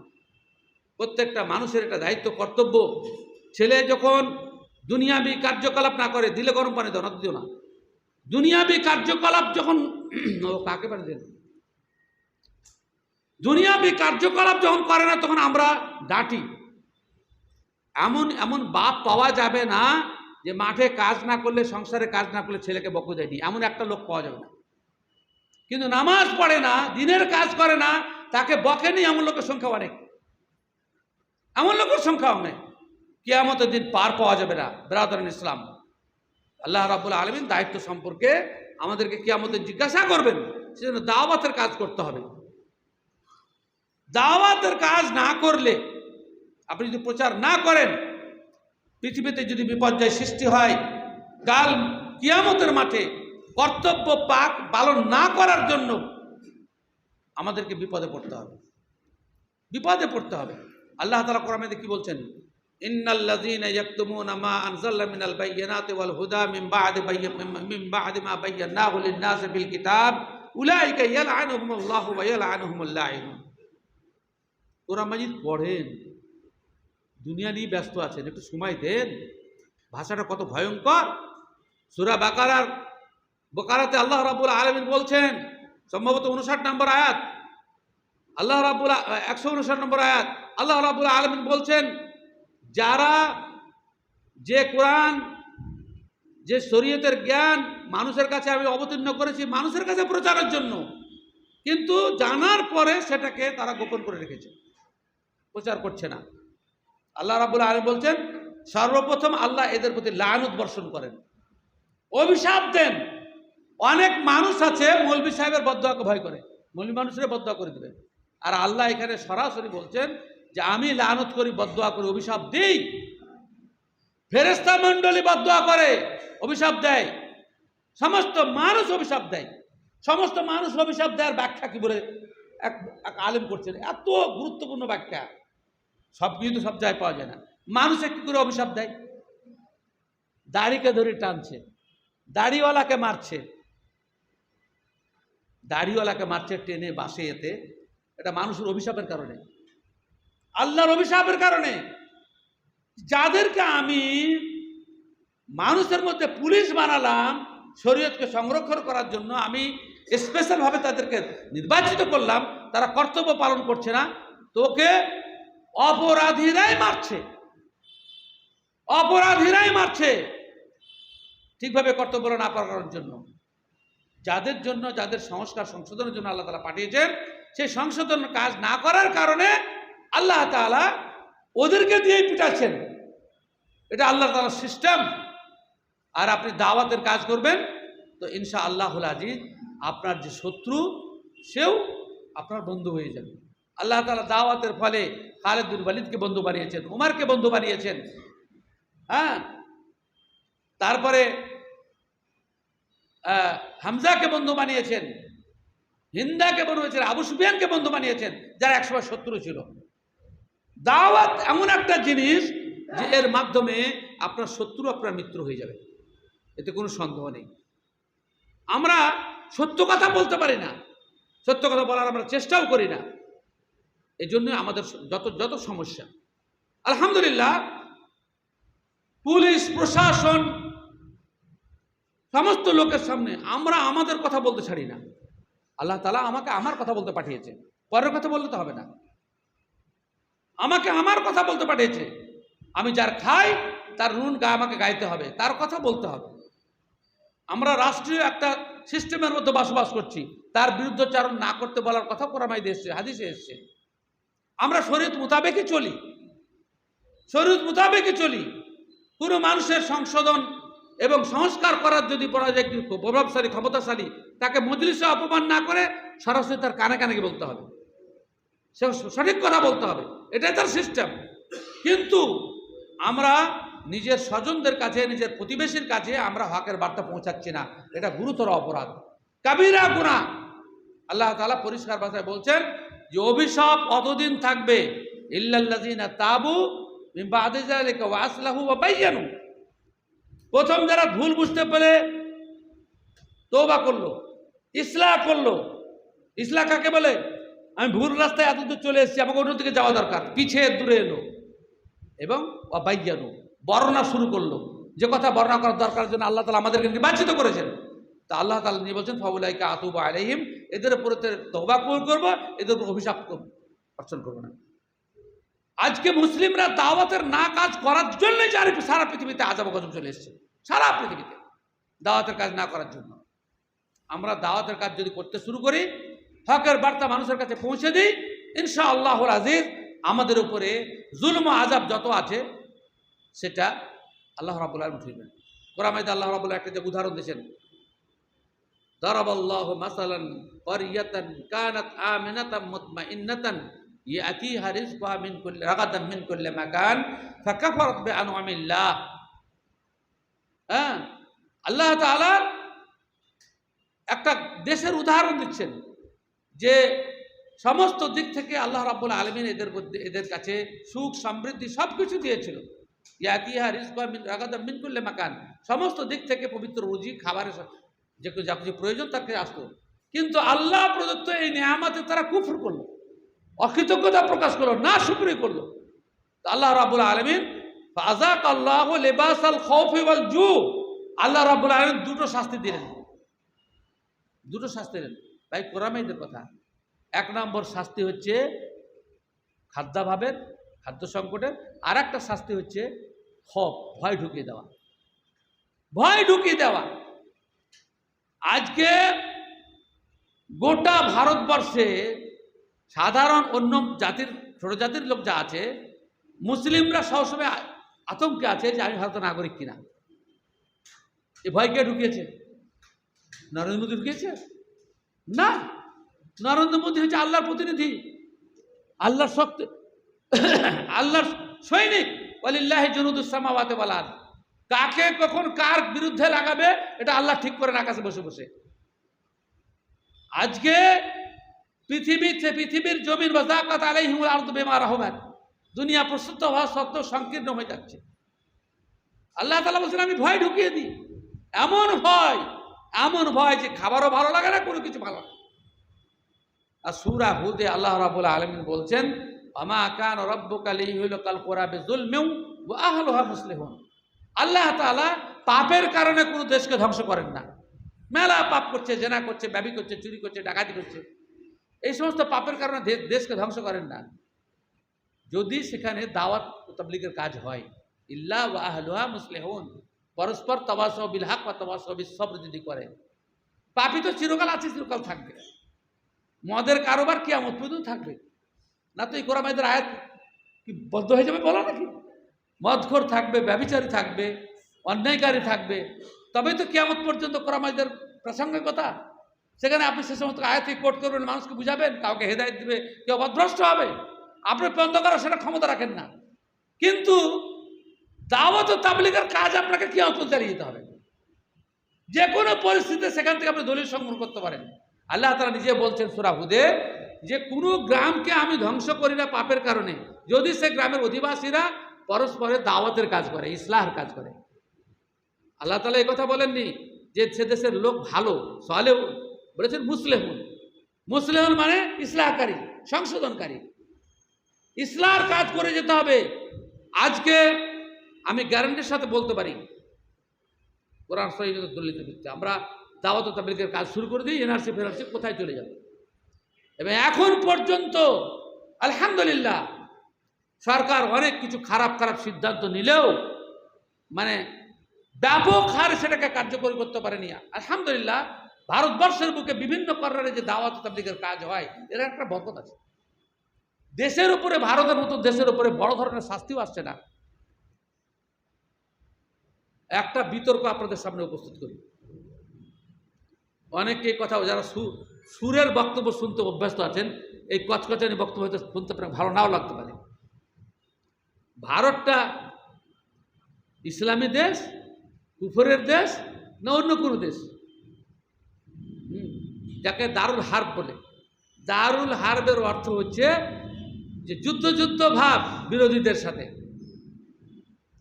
S1: প্রত্যেকটা মানুষের এটা দায়িত্ব, কর্তব্য। ছেলে যখন দুনিয়াবি কার্যকলাপ না করে, দিলে গরম পানি দাও, না দিও না। দুনিয়াবি কার্যকলাপ যখন কাকে পানি দেন, দুনিয়াবি কার্যকলাপ যখন করে না তখন আমরা ডাঁটি। এমন বাপ পাওয়া যাবে না যে মাঠে কাজ না করলে, সংসারে কাজ না করলে ছেলেকে বকু দেয়নি, এমন একটা লোক পাওয়া যাবে না। কিন্তু নামাজ পড়ে না, দিনের কাজ করে না, তাকে বকেনি, এমন লোকের সংখ্যা অনেক, এমন লোকের সংখ্যা অনেক। কিয়ামতের দিন পার পাওয়া যাবে না। ব্রাদারান ইসলাম, আল্লাহ রাব্বুল আলামিন দায়িত্ব সম্পর্কে আমাদেরকে কিয়ামতে জিজ্ঞাসা করবেন, সেজন্য দাওয়াতের কাজ করতে হবে। দাওয়াতের কাজ না করলে, আপনি যদি প্রচার না করেন, পৃথিবীতে যদি বিপর্যয় সৃষ্টি হয়, কাল কিয়ামতের মাঠে কর্তব্য পালন না করার জন্য আমাদেরকে বিপদে পড়তে হবে, বিপদে পড়তে হবে। আল্লাহ তাআলা কোরআনে কি বলছেন? ইন্নাল্লাযীনা ইয়াকতুমুনা মা আনজালনা মিনাল বায়্যিনাতি ওয়াল হুদা মিন বা'দি মা বায়্যানাহু লিন-নাসি ফিল কিতাব উলাইকা ইয়ালআনুহুমুল্লাহু ওয়া ইয়ালআনুহুমুল লাঈনুন। কোরআন মাজিদ পড়েন, দুনিয়া নিয়ে ব্যস্ত আছেন, একটু সময় দেন। ভাষাটা কত ভয়ঙ্কর। সূরা বাকারাতে আল্লাহ রাব্বুল আলামিন বলছেন, সম্ভবত 59 নম্বর আয়াত, 159 নম্বর আয়াত, আল্লাহ রাব্বুল আলামিন বলছেন, যারা যে কোরআন, যে শরীয়তের জ্ঞান মানুষের কাছে আমি অবতীর্ণ করেছি মানুষের কাছে প্রচারের জন্য, কিন্তু জানার পরে সেটাকে তারা গোপন করে রেখেছে, প্রচার করছে না। আল্লাহ রাব্বুল আলামিন বলছেন, সর্বপ্রথম আল্লাহ এদের প্রতি লানত বর্ষণ করেন, অভিশাপ দেন। অনেক মানুষ আছে মৌলভী সাহেবের বদদোয়াকে ভয় করে, মৌলভী মানুষের বদদোয়া করে দেবে। আর আল্লাহ এখানে সরাসরি বলছেন যে আমি লানত করি, বদদোয়া করি, অভিশাপ দিই। ফেরেশতা মণ্ডলী বদদোয়া করে, অভিশাপ দেয়, সমস্ত মানুষ অভিশাপ দেয়। সমস্ত মানুষ অভিশাপ দেওয়ার ব্যাখ্যা কি বলে এক আলেম করছেন, এত গুরুত্বপূর্ণ ব্যাখ্যা, সব কিছু তো সব জায়গায় পাওয়া যায় না। মানুষ একটু করে অভিশাপ দেয়, দাড়িকে ধরে টানছে, দাড়িওয়ালাকে মারছে, দাড়িওয়ালাকে মারছে টেনে বাসে, এতে এটা মানুষের অভিশাপের কারণে, আল্লাহর অভিশাপের কারণে। যাদেরকে আমি মানুষের মধ্যে পুলিশ বানালাম, শরীয়তকে সংরক্ষণ করার জন্য আমি স্পেশালভাবে তাদেরকে নির্বাচিত করলাম, তারা কর্তব্য পালন করছে না, তোকে অপরাধীরাই মারছে, অপরাধীরাই মারছে, ঠিকভাবে কর্তব্য না পালনের জন্য। যাদের জন্য, যাদের সংশোধনের জন্য আল্লাহ তাআলা পাঠিয়েছেন, সেই সংশোধন কাজ না করার কারণে আল্লাহ তাআলা ওদেরকে দিয়েই পিটাচ্ছেন। এটা আল্লাহ তাআলার সিস্টেম। আর আপনি দাওয়াতের কাজ করবেন তো ইনশাআল্লাহুল আজিজ আপনার যে শত্রু সেও আপনার বন্ধু হয়ে যাবে। আল্লাহ তাআলা দাওয়াতের ফলে খালিদ বিন ওয়ালিদকে বন্ধু বানিয়েছেন, উমরকে বন্ধু বানিয়েছেন, হ্যাঁ, তারপরে হামজাকে বন্ধু বানিয়েছেন, হিন্দাকে বন্ধু বানিয়েছেন, আবু সুফিয়ানকে বন্ধু বানিয়েছেন, যারা একসময় শত্রু ছিল। দাওয়াত এমন একটা জিনিস যে এর মাধ্যমে আপনার শত্রু আপনার মিত্র হয়ে যাবে, এতে কোনো সন্দেহ নেই। আমরা সত্য কথা বলতে পারি না, সত্য কথা বলার আমরা চেষ্টাও করি না, এই জন্য আমাদের যত সমস্যা। আলহামদুলিল্লাহ, পুলিশ প্রশাসন সমস্ত লোকের সামনে আমরা আমাদের কথা বলতে ছাড়ি না। আল্লাহ তাআলা আমাকে আমার কথা বলতে পাঠিয়েছে, পরের কথা বলতে তো হবে না। আমাকে আমার কথা বলতে পাঠিয়েছে। আমি যার খাই তার নুন আমাকে গাইতে হবে, তার কথা বলতে হবে। আমরা রাষ্ট্রীয় একটা সিস্টেমের মধ্যে বসবাস করছি, তার বিরুদ্ধচারণ না করতে বলার কথা কোরআনে এসেছে, হাদিসে এসেছে। আমরা শরীয়ত মোতাবেকই চলি, শরীয়ত মোতাবেকই চলি। কোনো মানুষের সংশোধন এবং সংস্কার করার যদি বলা যায় প্রভাবশালী ক্ষমতাশালী, তাকে মজলিসে অপমান না করে সরাসরি তার কানে কানে গিয়ে বলতে হবে, সে সঠিক কথা বলতে হবে, এটাই তার সিস্টেম। কিন্তু আমরা নিজের স্বজনদের কাছে, নিজের প্রতিবেশীর কাছে আমরা হকের বার্তা পৌঁছাচ্ছি না, এটা গুরুতর অপরাধ, কাবিরা গুনাহ। আল্লাহ তাআলা পরিষ্কার ভাষায় বলছেন যে অভিশাপ অতদিন থাকবে ইল্লাল্লাযিনা তাবু মিন বাদি যালিকা ওয়া আসলাহু ওয়া বায়্যানু। প্রথম যারা ভুল বুঝতে পেরে তওবা করলো, ইসলাহ করলো। ইসলাহ কাকে বলে? আমি ভুল রাস্তায় এতদূর চলে এসেছি, আমাকে অন্যদিকে যাওয়া দরকার, পিছিয়ে দূরে এলো। এবং ওয়া বায়্যানু, বর্ণনা শুরু করলো, যে কথা বর্ণনা করার দরকার জন্য আল্লাহ তাআলা আমাদেরকে নির্বাচিত করেছেন। তা আল্লাহ তাআলা নিয়ে বলছেন ফাউলাইকা আতুবু আলাইহিম, এদের উপরে তওবা কবুল করব, এদের উপর অভিশাপ অর্জন করব না। আজকে মুসলিমরা দাওয়াতের না কাজ করার জন্য সারা পৃথিবীতে আযাব গজব চলে এসেছে, সারা পৃথিবীতে দাওয়াতের কাজ না করার জন্য। আমরা দাওয়াতের কাজ যদি করতে শুরু করি, হকের বার্তা মানুষের কাছে পৌঁছে দিই, ইনশাআল্লাহুল আজিজ আমাদের উপরে জুলম ও আযাব যত আছে সেটা আল্লাহ রাব্বুল আলামিন উঠাবেন। কোরআনে আল্লাহ রাব্বুল আলামিন একটা উদাহরণ দিয়েছেন, দারাবাল্লাহু মাসালান ক্বরিয়াতান কানাত আমিনাতাম মুতমাইন্নাতান ইয়াতিহা রিজকুহা মিন কুল্লি রাগাদাম মিন কুল্লি মাকান ফাকাফারাত বিআনআমিল্লাহ। আল্লাহ তাআলা একটা দেশের উদাহরণ দিচ্ছেন যে সমস্ত দিক থেকে আল্লাহ রাব্বুল আলামিন এদের কাছে সুখ সমৃদ্ধি সবকিছু দিয়েছিল। ইয়াতিহা রিজকুহা মিন রাগাদাম মিন কুল্লি মাকান, সমস্ত দিক থেকে পবিত্র রুজি, খাবারের যে যা কিছু প্রয়োজন তার কাছে আসতো। কিন্তু আল্লাহ প্রদত্ত এই নেয়ামতে তারা কুফর করলো, অকৃতজ্ঞতা প্রকাশ করলো, না শুকরি করলো। আল্লাহ রাব্বুল আলামিন ফাযাকাল্লাহু লিবাসাল খাউফি ওয়াল জু, আল্লাহ রাব্বুল আলামিন দুটো শাস্তি দিলেন, দুটো শাস্তি দিলেন। ভাই কোরআনের কথা, এক নম্বর শাস্তি হচ্ছে খাদ্যাভাবের, খাদ্য সংকটের, আর একটা শাস্তি হচ্ছে খৌফ, ভয় ঢুকিয়ে দেওয়া, ভয় ঢুকিয়ে দেওয়া। আজকে গোটা ভারতবর্ষে সাধারণ অন্য জাতির, ছোট জাতির লোক যা আছে, মুসলিমরা সবসময় আতঙ্কে আছে যে আমি ভারতের নাগরিক কিনা। এই ভয় কে ঢুকিয়েছে? নরেন্দ্র মোদী ঢুকিয়েছে? না, নরেন্দ্র মোদী হচ্ছে আল্লাহর প্রতিনিধি, আল্লাহর শক্তি, আল্লাহর সৈনিক। ওয়ালিল্লাহি জুনুদুস সামাওয়াতি ওয়াল আরদ। কাকে কখন কার বিরুদ্ধে লাগাবে এটা আল্লাহ ঠিক করেন আকাশে বসে বসে। আজকে পৃথিবীর জমিন ওয়াযাকাত আলাইহিমুল আরদু বিমা রাহাবাত, দুনিয়া প্রস্তুত হওয়া সত্ত্বেও সংকীর্ণ হয়ে যাচ্ছে। আল্লাহ তাআলা বলছেন আমি ভয় ঢুকিয়ে দিই, এমন ভয় যে খাবারও ভালো লাগে না, কোনো কিছু ভালো লাগে। আর সূরা হুদে আল্লাহ রাব্বুল আলামিন বলছেন আমা কানা রাব্বুকা লিইহলিকাল কুরা বিযুলমিন ওয়া আহলুহা মুসলিহুন। আল্লাহ তাআলা পাপের কারণে কোনো দেশকে ধ্বংস করেন না। মেলা পাপ করছে, জেনা করছে, ব্যবি করছে, চুরি করছে, ডাকাতি করছে, এই সমস্ত পাপের কারণে দেশকে ধ্বংস করেন না। যদি সেখানে দাওয়াত ও তাবলীগের কাজ হয়, ইল্লা ওয়া আহলুহা মুসলিহুন, পরস্পর তাওয়াসাউ বিল হক ওয়া তাওয়াসাউ বিস সবর যদি করে। পাপী তো চিরকাল আছে, চিরকাল থাকবে। মদের কারোবার কিয়ামত পর্যন্ত থাকবে না। তো এই কোরআনের আয়াত কি বন্ধ হয়ে যাবে বলো নাকি? মদখোর থাকবে, ব্যভিচারী থাকবে, অন্যায়কারী থাকবে, তবেই তো কিয়ামত পর্যন্ত কোরআনের প্রাসঙ্গিকতা। সেখানে আপনি সে সমস্ত আয়াতই কোট করবেন, মানুষকে বুঝাবেন, কাউকে হেদায়েত দিবে, কেউ পথভ্রষ্ট হবে, আপনি বন্ধ করার সেটা ক্ষমতা রাখেন না। কিন্তু দাওয়াত ও তাবলীগের কাজ আপনাকে কিয়ামত পর্যন্ত চালিয়ে যেতে হবে। যে কোনো পরিস্থিতিতে সেখান থেকে আপনি দলিল সংগ্রহ করতে পারেন। আল্লাহ তাআলা নিজে বলছেন সূরা হুদে যে কোনো গ্রামকে আমি ধ্বংস করি না পাপের কারণে, যদি সে গ্রামের অধিবাসীরা পরস্পরের দাওয়াতের কাজ করে, ইসলাহের কাজ করে। আল্লাহ তাআলা এই কথা বলেননি যে সে দেশের লোক ভালো সালেহ, বলেছেন মুসলিহুন। মুসলিহুন মানে ইসলাহকারী, সংশোধনকারী, ইসলাহর কাজ করে যেতে হবে। আজকে আমি গ্যারান্টির সাথে বলতে পারি কোরআন সহিহ দলিলের ভিত্তিতে আমরা দাওয়াত ও তাবলীগের কাজ শুরু করে দিই, এনআরসি ফেনআরসি কোথায় চলে যাবে। এবং এখন পর্যন্ত আলহামদুলিল্লাহ সরকার অনেক কিছু খারাপ খারাপ সিদ্ধান্ত নিলেও মানে ব্যাপক হারে সেটাকে কার্যকরী করতে পারেনি। আলহামদুলিল্লাহ ভারতবর্ষের বুকে বিভিন্ন কর্নারে যে দাওয়াত ও তাবলীগের কাজ হয় এর একটা বরকত আছে। দেশের উপরে, ভারতের মতো দেশের উপরে বড় ধরনের শাস্তিও আসছে না। একটা বিতর্ক আপনাদের সামনে উপস্থিত করি। অনেকে কথা যারা সুরের বক্তব্য শুনতে অভ্যস্ত আছেন, এই কচকচানি বক্তব্য হয়তো শুনতে আপনার ভালো নাও লাগতে পারে। ভারতটা ইসলামী দেশ, কুফরের দেশ না অন্য কোনো দেশ? যাকে দারুল হার্ব বলে। দারুল হার্বের অর্থ হচ্ছে যে যুদ্ধ ভাব বিরোধীদের সাথে,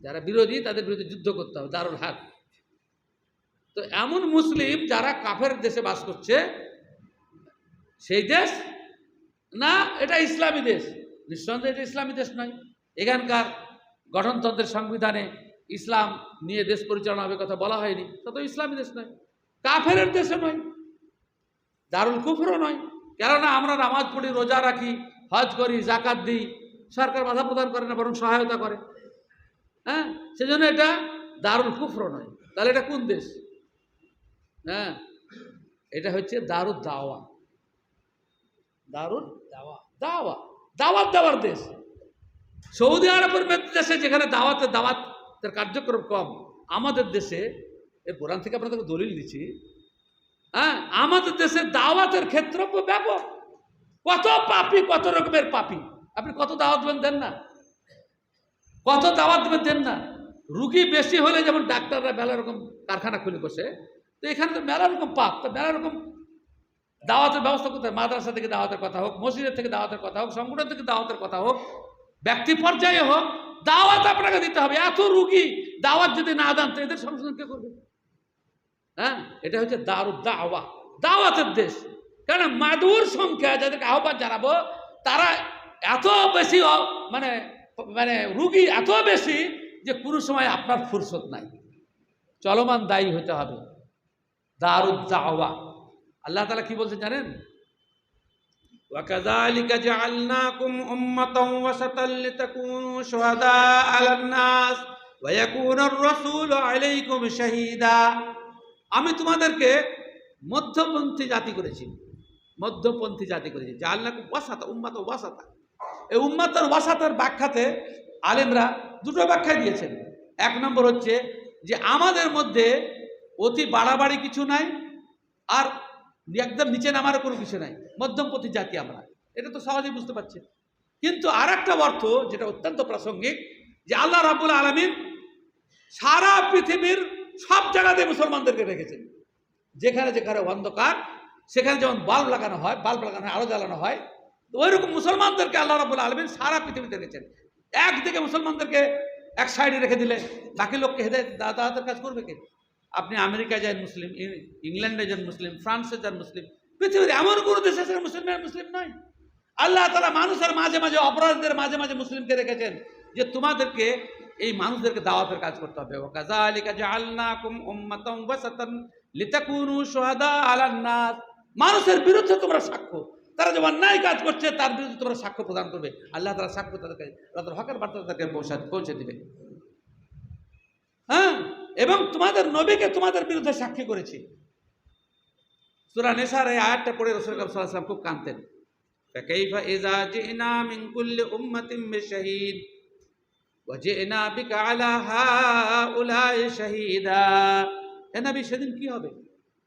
S1: যারা বিরোধী তাদের বিরুদ্ধে যুদ্ধ করতে হবে, দারুল হার্ব। তো এমন মুসলিম যারা কাফের দেশে বাস করছে সেই দেশ না এটা ইসলামী দেশ? নিঃসন্দেহে এটা ইসলামী দেশ নয়। এখানকার গঠনতন্ত্রের সংবিধানে ইসলাম নিয়ে দেশ পরিচালনা হবে কথা বলা হয়নি, তা তো ইসলামী দেশ নয়, কাফেরের দেশে নয়, দারুল কুফরও নয়। কেননা আমরা নামাজ পড়ি, রোজা রাখি, হজ করি, জাকাত দিই, সরকার বাধা প্রদান করে না, বরং সহায়তা করে। হ্যাঁ, সেজন্য এটা দারুল কুফরও নয়। তাহলে এটা কোন দেশ? হ্যাঁ, এটা হচ্ছে দারুল দাওয়া। দারুল দাওয়া, দাওয়াত দেওয়ার দেশ। সৌদি আরবের দেশে যেখানে দাওয়াতের কার্যক্রম কম, আমাদের দেশে এর কোরআন থেকে আপনাদের দলিল দিচ্ছি। হ্যাঁ, আমাদের দেশে দাওয়াতের ক্ষেত্র ব্যাপক। কত পাপী, কত রকমের পাপী। আপনি কত দাওয়াত দেবেন, দেন না? কত দাওয়াত দেবেন, দেন না? রুগী বেশি হলে যেমন ডাক্তাররা মেলা রকম কারখানা খুলে বসে, তো এখানে তো মেলা রকম পাপ, তো মেলা রকম দাওয়াতের ব্যবস্থা করতে হয়। মাদ্রাসা থেকে দাওয়াতের কথা হোক, মসজিদের থেকে দাওয়াতের কথা হোক, সংগঠন থেকে দাওয়াতের কথা হোক, ব্যক্তি পর্যায়ে হোক, দাওয়াত আপনাকে দিতে হবে। এত রুগী দাওয়াত যদি না দেন তো এদের সংশোধন কে করবে? হ্যাঁ, এটা হচ্ছে দারুদ দাওয়া, দাওয়াতের দেশ। কারণ মাদুর সংখ্যা যাদেরকে আহ্বান জানাবো তারা এত বেশি, মানে মানে রুগী এত বেশি যে কোনো সময় আপনার ফুরসত নাই, চলমান দায়ী হতে হবে। দারুদ দাওয়া। আল্লাহ তাআলা কি বলছেন জানেন?
S2: وَكَذَلِكَ جَعَلْنَاكُمْ أُمَّةً وَسَطًا لِتَكُونُوا شُهَدَاءَ عَلَى النَّاسِ وَيَكُونَ الرَّسُولُ عَلَيْكُمْ شَهِيدًا।
S1: আমি তোমাদেরকে মধ্যপন্থী জাতি করেছি, মধ্যপন্থী জাতি করেছি। জাআলনাকুম ওয়াসাতা, উম্মাতান ওয়াসাতা। এই উম্মাতান ওয়াসাতার ব্যাখ্যাতে আলেমরা দুটো ব্যাখ্যা দিয়েছেন। এক নম্বর হচ্ছে যে আমাদের মধ্যে অতি বাড়াবাড়ি কিছু নাই, আর একদম নিচে নামার কোনো কিছু নাই, মধ্যমপন্থী জাতি আমরা। এটা তো সহজেই বুঝতে পারছেন। কিন্তু আর একটা অর্থ যেটা অত্যন্ত প্রাসঙ্গিক, যে আল্লাহ রাব্বুল আলামিন সারা পৃথিবীর সব জায়গাতে মুসলমানদেরকে রেখেছেন। যেখানে যেখানে অন্ধকার সেখানে যেমন বাল্ব লাগানো হয়, আলো জ্বালানো হয়, তো ওইরকম মুসলমানদেরকে আল্লাহ রাব্বুল আলামিন সারা পৃথিবীতে রেখেছেন। একদিকে মুসলমানদেরকে এক সাইডে রেখে দিলে বাকি লোককে হেদায়েত দাওয়াতের কাজ করবে কে? আপনি আমেরিকায় যান মুসলিম, ইংল্যান্ডে যান মুসলিম, ফ্রান্সে যান মুসলিম, পৃথিবীর এমন কোনো দেশ আছে মুসলিম নয়। আল্লাহ তাআলা মানুষের মাঝে মাঝে, অপরাধীদের মাঝে মাঝে মুসলিমকে রেখেছেন যে তোমাদেরকে এই মানুষদেরকে দাওয়াতের কাজ করতে হবে। ওয়াকাযালিকা জাআলনাকুম উম্মাতান ওয়াসাতান লিতাকুনু শুহাদা আলান নাস। মানুষের বিরুদ্ধে তোমরা সাক্ষ্য, তারা যে অন্যায় কাজ করছে তার বিরুদ্ধে তোমরা সাক্ষ্য প্রদান করবে। আল্লাহ তাআলা সাক্ষ্য তাদেরকে, তাদের হকের বার্তা তাদেরকে পৌঁছে দিবে। হ্যাঁ, এবং তোমাদের নবীকে তোমাদের বিরুদ্ধে সাক্ষী করেছি। সূরা নিসার এই আয়াতটা পড়ে রাসূল সাল্লাল্লাহু আলাইহি ওয়াসাল্লাম খুব কাঁদতেন। ফাকাইফা ইযা জিনা মিন কুল্লি উম্মাতিন বিশাহীদ ওয়া জিনা বিকা আলা হাউলাই শাহীদা। হে নবী, সেদিন কি হবে?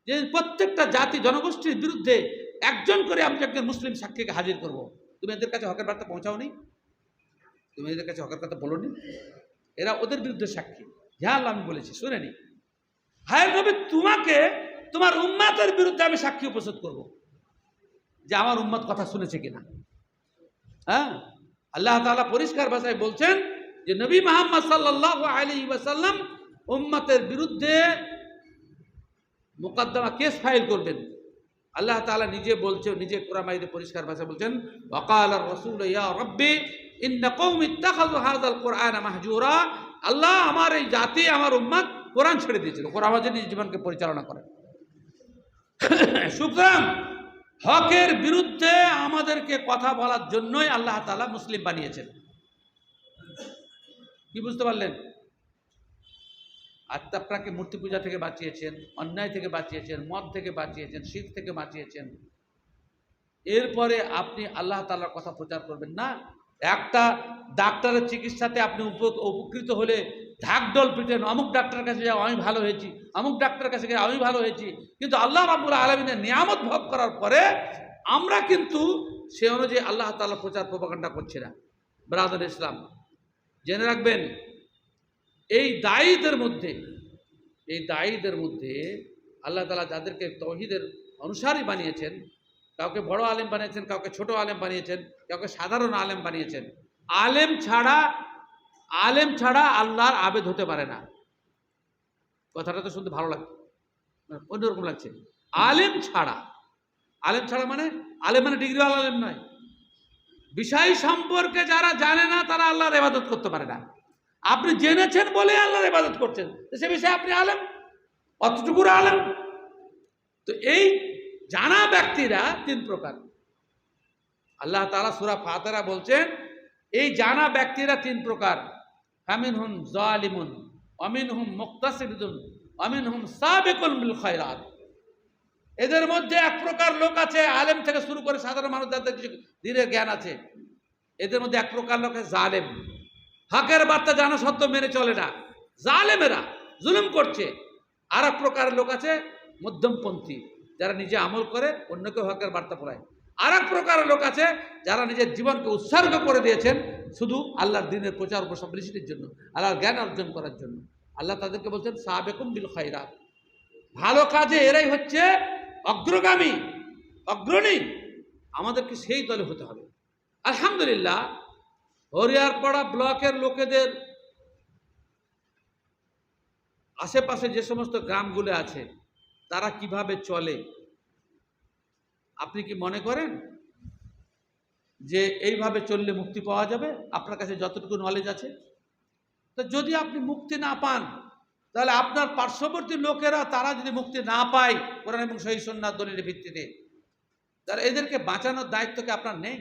S1: যেদিন প্রত্যেকটা জাতি জনগোষ্ঠীর বিরুদ্ধে একজন করে আমি একজন মুসলিম সাক্ষীকে হাজির করব। তুমি এদের কাছে হকের বার্তা পৌঁছাওনি, তুমি এদের কাছে হকের কথা বলোনি, এরা ওদের বিরুদ্ধে সাক্ষী। হ্যাঁ আল্লাহ, আমি বলেছি, শুনেনি। হায় নবী, তোমাকে তোমার উম্মাতের বিরুদ্ধে আমি সাক্ষী উপস্থিত করব যে আমার উম্মত কথা শুনেছে কিনা। হ্যাঁ, আল্লাহ তাআলা পরিষ্কার ভাষায় বলছেন যে নবী মুহাম্মদ সাল্লাল্লাহু আলাইহি ওয়াসাল্লাম উম্মতের বিরুদ্ধে মুকদ্দমা, কেস ফাইল করবেন। আল্লাহ তাআলা নিজে বলছেন, নিজে কোরআন মাজিদে পরিষ্কার ভাষায় বলছেন, ওয়াকালা রাসূলু ইয়া রাব্বি ইন্না কওমি ইত্তাখাযু হাযাল কুরআনা মাহজুরা, আল্লাহ আমার এই জাতি, আমার উম্মত কোরআন ছেড়ে দিয়েছিল, কোরআন অনুযায়ী নিজ জীবনকে পরিচালনা করে। সুতরাং হকের বিরুদ্ধে আমাদেরকে কথা বলার জন্যই আল্লাহ তাআলা মুসলিম বানিয়েছেন। কি বুঝতে পারলেন? আর আপনাকে মূর্তি পূজা থেকে বাঁচিয়েছেন, অন্যায় থেকে বাঁচিয়েছেন, মদ থেকে বাঁচিয়েছেন, শিরক থেকে বাঁচিয়েছেন। এরপরে আপনি আল্লাহ তাআলার কথা প্রচার করবেন না। একটা ডাক্তারের চিকিৎসাতে আপনি উপকৃত হলে ঢাকঢোল পিটেন, অমুক ডাক্তারের কাছে যাও আমি ভালো হয়েছি, অমুক ডাক্তারের কাছে গিয়ে আমি ভালো হয়েছি। কিন্তু আল্লাহ রাব্বুল আলামিনের নিয়ামত ভোগ করার পরে আমরা কিন্তু সে অনুযায়ী আল্লাহ তাআলা প্রচার প্রপাগান্ডা করছি না। ব্রাদার ইসলাম, জেনে রাখবেন, এই দায়ীদের মধ্যে আল্লাহ তাআলা যাদেরকে তাওহীদের অনুসারী বানিয়েছেন, কাউকে বড় আলেম বানিয়েছেন, কাউকে ছোট আলেম বানিয়েছেন, কাউকে সাধারণ আলেম বানিয়েছেন। আলেম ছাড়া আল্লাহর আবেদ হতে পারে না। কথাটা তো শুনতে ভালো লাগছে, অন্যরকম লাগছে। আলেম ছাড়া মানে আলেম মানে ডিগ্রিওয়ালা আলেম নয়। বিষয় সম্পর্কে যারা জানে না তারা আল্লাহর ইবাদত করতে পারে না। আপনি জেনেছেন বলে আল্লাহর ইবাদত করছেন, সে বিষয়ে আপনি আলেম, অতটুকুর আলেম। তো এই জানা ব্যক্তিরা তিন প্রকার। আল্লাহ তাআলা সূরা ফাতিরা বলছেন এই জানা ব্যক্তিরা তিন প্রকার। ফামিনহুম যালিমুন ওয়া মিনহুম মুকতাসিদুন ওয়া মিনহুম সাবিকুন বিল খায়রাত। এদের মধ্যে এক প্রকার লোক আছে, আলেম থেকে শুরু করে সাধারণ মানুষ যাদের কিছু দিনের জ্ঞান আছে, এদের মধ্যে এক প্রকার লোক আছে জালেম, হকের বার্তা জানা সত্ত্বেও মেনে চলে না, জালেমেরা জুলুম করছে। আর এক প্রকার লোক আছে মধ্যমপন্থী, যারা নিজে আমল করে অন্যকে হকের বার্তা পড়ায়। আর এক প্রকার লোক আছে যারা নিজের জীবনকে উৎসর্গ করে দিয়েছেন শুধু আল্লাহর দ্বীনের প্রচার ও পাবলিসিটির জন্য, আল্লাহর জ্ঞান অর্জন করার জন্য। আল্লাহ তাদেরকে বলছেন সাবেকুম বিল খায়রাত, ভালো কাজে এরাই হচ্ছে অগ্রগামী, অগ্রণী। আমাদেরকে সেই দলে হতে হবে। আলহামদুলিল্লাহ, হরিয়ারপাড়া ব্লকের লোকেদের আশেপাশে যে সমস্ত গ্রামগুলো আছে তারা কিভাবে চলে, আপনি কি মনে করেন যে এইভাবে চললে মুক্তি পাওয়া যাবে? আপনার কাছে যতটুকু নলেজ আছে, তো যদি আপনি মুক্তি না পান, তাহলে আপনার পার্শ্ববর্তী লোকেরা তারা যদি মুক্তি না পায় কোরআন এবং সহিহ সুন্নাহর দলিলের ভিত্তিতে, তাহলে এদেরকে বাঁচানোর দায়িত্ব কি আপনার নেই?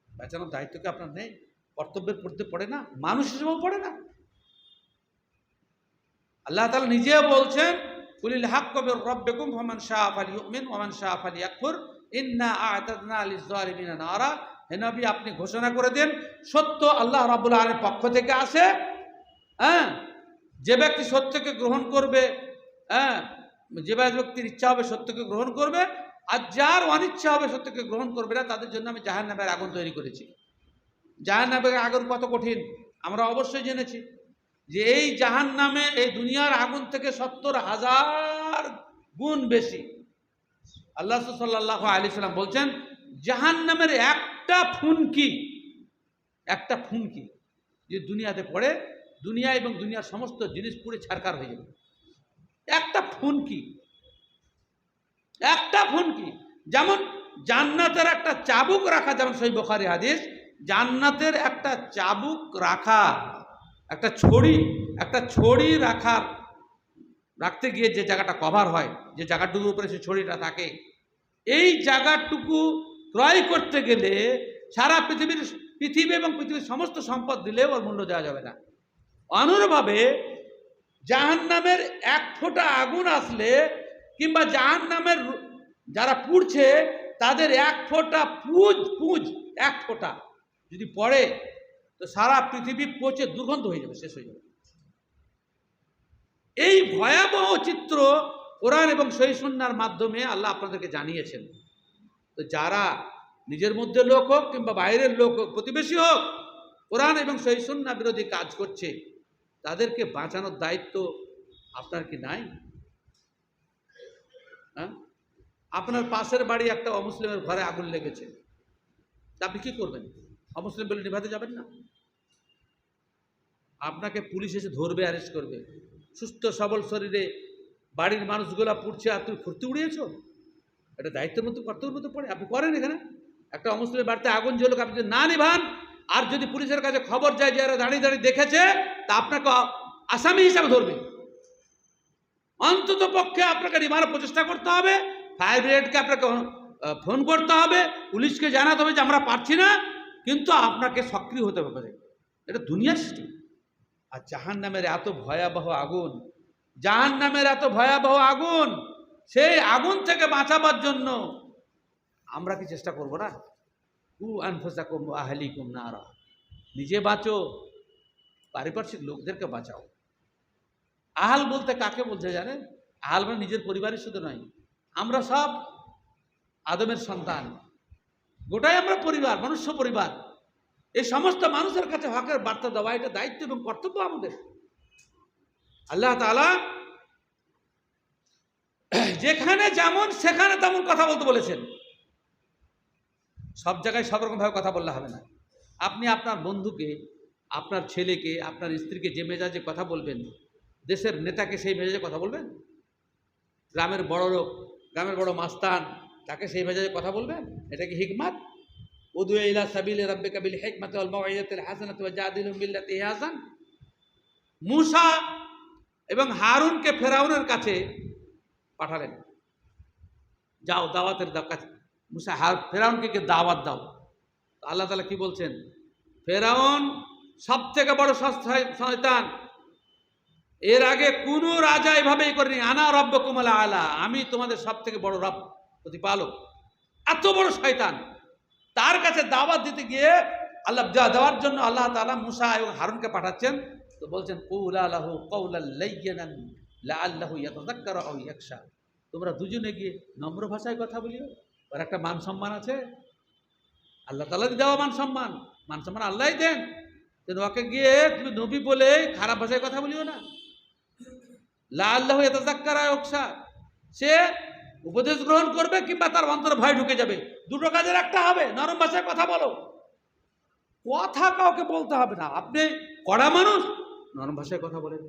S1: বাঁচানোর দায়িত্ব কি আপনার নেই? কর্তব্যের পড়তে পড়ে না? মানুষ হিসেবেও পড়ে না? আল্লাহ তাআলা নিজেও বলছেন কুলিল হাক্কু মির রাব্বিকুম ফামান শাআ ফালিউমিন ওয়া মান শাআ ফালিয়াকফুর ইন্না আ'তাদনা লিয-যালিমিনা নারা। হে নবী, আপনি ঘোষণা করে দেন সত্য আল্লাহ রাব্বুল আলামিনের পক্ষ থেকে আসে। যে ব্যক্তি সত্যকে গ্রহণ করবে, যে ব্যক্তির ইচ্ছা হবে সত্যকে গ্রহণ করবে, আর যার অনিচ্ছা হবে সত্যকে গ্রহণ করবে না, তাদের জন্য আমি জাহান্নামের আগুন তৈরি করেছি। জাহান্নামের আগুন কত কঠিন আমরা অবশ্যই জেনেছি, যে এই জাহান্নামে এই দুনিয়ার আগুন থেকে 70,000 গুণ বেশি। আল্লাহ সাল্লাল্লাহু আলাইহি সাল্লাম বলছেন জাহান্নামের একটা ফুনকি যে দুনিয়াতে পড়ে, দুনিয়া এবং দুনিয়ার সমস্ত জিনিস পুড়ে ছারখার হয়ে যাবে। একটা ফুনকি। যেমন জান্নাতের একটা চাবুক রাখা, যেমন সহিহ বুখারী হাদিস, জান্নাতের একটা চাবুক রাখা, একটা ছড়ি রাখতে গিয়ে যে জায়গাটা কভার হয়, যে জায়গাটুকুর উপরে সে ছড়িটা থাকে, এই জায়গাটুকু ক্রয় করতে গেলে সারা পৃথিবী এবং পৃথিবীর সমস্ত সম্পদ দিলেও ওর মূল্য দেওয়া যাবে না। অনুরূপভাবে জাহান্নামের এক ফোঁটা আগুন আসলে, কিংবা জাহান্নামের যারা পুড়ছে তাদের এক ফোঁটা এক ফোঁটা যদি পড়ে, তো সারা পৃথিবী পচে দুর্গন্ধ হয়ে যাবে, শেষ হয়ে যাবে। এই ভয়াবহ চিত্র কোরআন এবং সহিহ সুন্নাহর মাধ্যমে আল্লাহ আপনাদেরকে জানিয়েছেন। তো যারা নিজের মধ্যে লোক হোক কিংবা বাইরের লোক হোক, প্রতিবেশী হোক, কোরআন এবং সহিহ সুন্নাহ বিরোধী কাজ করছে, তাদেরকে বাঁচানোর দায়িত্ব আপনার কি নাই? আপনার পাশের বাড়ি একটা অমুসলিমের ঘরে আগুন লেগেছে, আপনি কি করবেন? অমুসলিম বলে নিভাতে যাবেন না? আপনাকে পুলিশ এসে ধরবে, অ্যারেস্ট করবে। সুস্থ সবল শরীরে বাড়ির মানুষগুলা পুড়ছে আর তুমি ফুর্তি উড়িয়েছ, এটা দায়িত্বের মতো কর্তব্যের মতো পড়ে? আপনি করেন এখানে একটা অমুসলিমের বাড়িতে আগুন জ্বলুক, আপনি যদি না নিভান, আর যদি পুলিশের কাছে খবর যায় যে এরা দাঁড়িয়ে দাঁড়িয়ে দেখেছে, তা আপনাকে আসামি হিসাবে ধরবে। অন্তত পক্ষে আপনাকে নিভানোর প্রচেষ্টা করতে হবে, ফায়ার ব্রিগেডকে আপনাকে ফোন করতে হবে, পুলিশকে জানাতে হবে যে আমরা পারছি না, কিন্তু আপনাকে সক্রিয় হতে হবে। এটা দুনিয়ার সিস্টেম। আর জাহান্নামের এত ভয়াবহ আগুন, জাহান্নামের এত ভয়াবহ আগুন, সেই আগুন থেকে বাঁচাবার জন্য আমরা কি চেষ্টা করব না? কু আনফুসাকুম ওয়া আহলিকুম নারা, নিজে বাঁচো, পারিপার্শ্বিক লোকদেরকে বাঁচাও। আহাল বলতে কাকে বলছে জানেন? আহাল মানে নিজের পরিবারের শুধু নয়, আমরা সব আদমের সন্তান, গোটাই আমরা পরিবার, মনুষ্য পরিবার। এই সমস্ত মানুষের কাছে হকের বার্তা দেওয়া এটা দায়িত্ব এবং কর্তব্য আমাদের। আল্লাহ তাআলা যেখানে যেমন সেখানে তেমন কথা বলতে বলেছেন। সব জায়গায় সব রকমভাবে কথা বললে হবে না। আপনি আপনার বন্ধুকে, আপনার ছেলেকে, আপনার স্ত্রীকে যে মেজাজে কথা বলবেন, দেশের নেতাকে সেই মেজাজে কথা বলবেন? গ্রামের বড় লোক, গ্রামের বড় মাস্তান, তাকে সেই মেজাজে কথা বলবেন? এটা কি হিকমত? উদু ইলা সাবিলি রাব্বিকা বিল হিকমাতি ওয়াল মাউইযাতিল হাসানাতি ওয়াজাদিলহুম বিল্লাতী হিয়া আহসান। মূসা এবং হারুনকে ফেরাউনের কাছে পাঠালেন, যাও দাওয়াতের কাছে। মূসা ফেরাউনকে দাওয়াত দাও। আল্লাহ তাআলা কি বলছেন? ফেরাউন সব থেকে বড় শয়তান, এর আগে কোনো রাজা এভাবেই করেনি। আনা রব্বুকুমুল আলা, আমি তোমাদের সব থেকে বড় রব, প্রতিপালক। এত বড় শয়তান, তার কাছে দাওয়াত দিতে গিয়ে আল্লাহ দেওয়ার জন্য আল্লাহ তাআলা মূসা এবং হারুনকে পাঠাচ্ছেন। তো বলছেন কুলা লাহু কাওলাল লাইয়িনান লাআল্লাহু ইয়াতাযাক্কারু আও ইয়াখশা, তোমরা দুজনে গিয়ে নম্র ভাষায় কথা বলিও। ওর একটা মান সম্মান আছে, আল্লাহ তাআলা দেওয়া মান সম্মান আল্লাহই দেন। কিন্তু ওকে গিয়ে তুমি নবী বলে খারাপ ভাষায় কথা বলিও না। লাআল্লাহু ইয়াতাযাক্কারু আও ইয়াখশা, সে উপদেশ গ্রহণ করবে কিংবা তার অন্তরে ভয় ঢুকে যাবে, দুটো কাজের একটা হবে। নরম ভাষায় কথা বলো, কথা কাউকে বলতে হবে না। আপনি কড়া মানুষ, নরম ভাষায় কথা বলেন।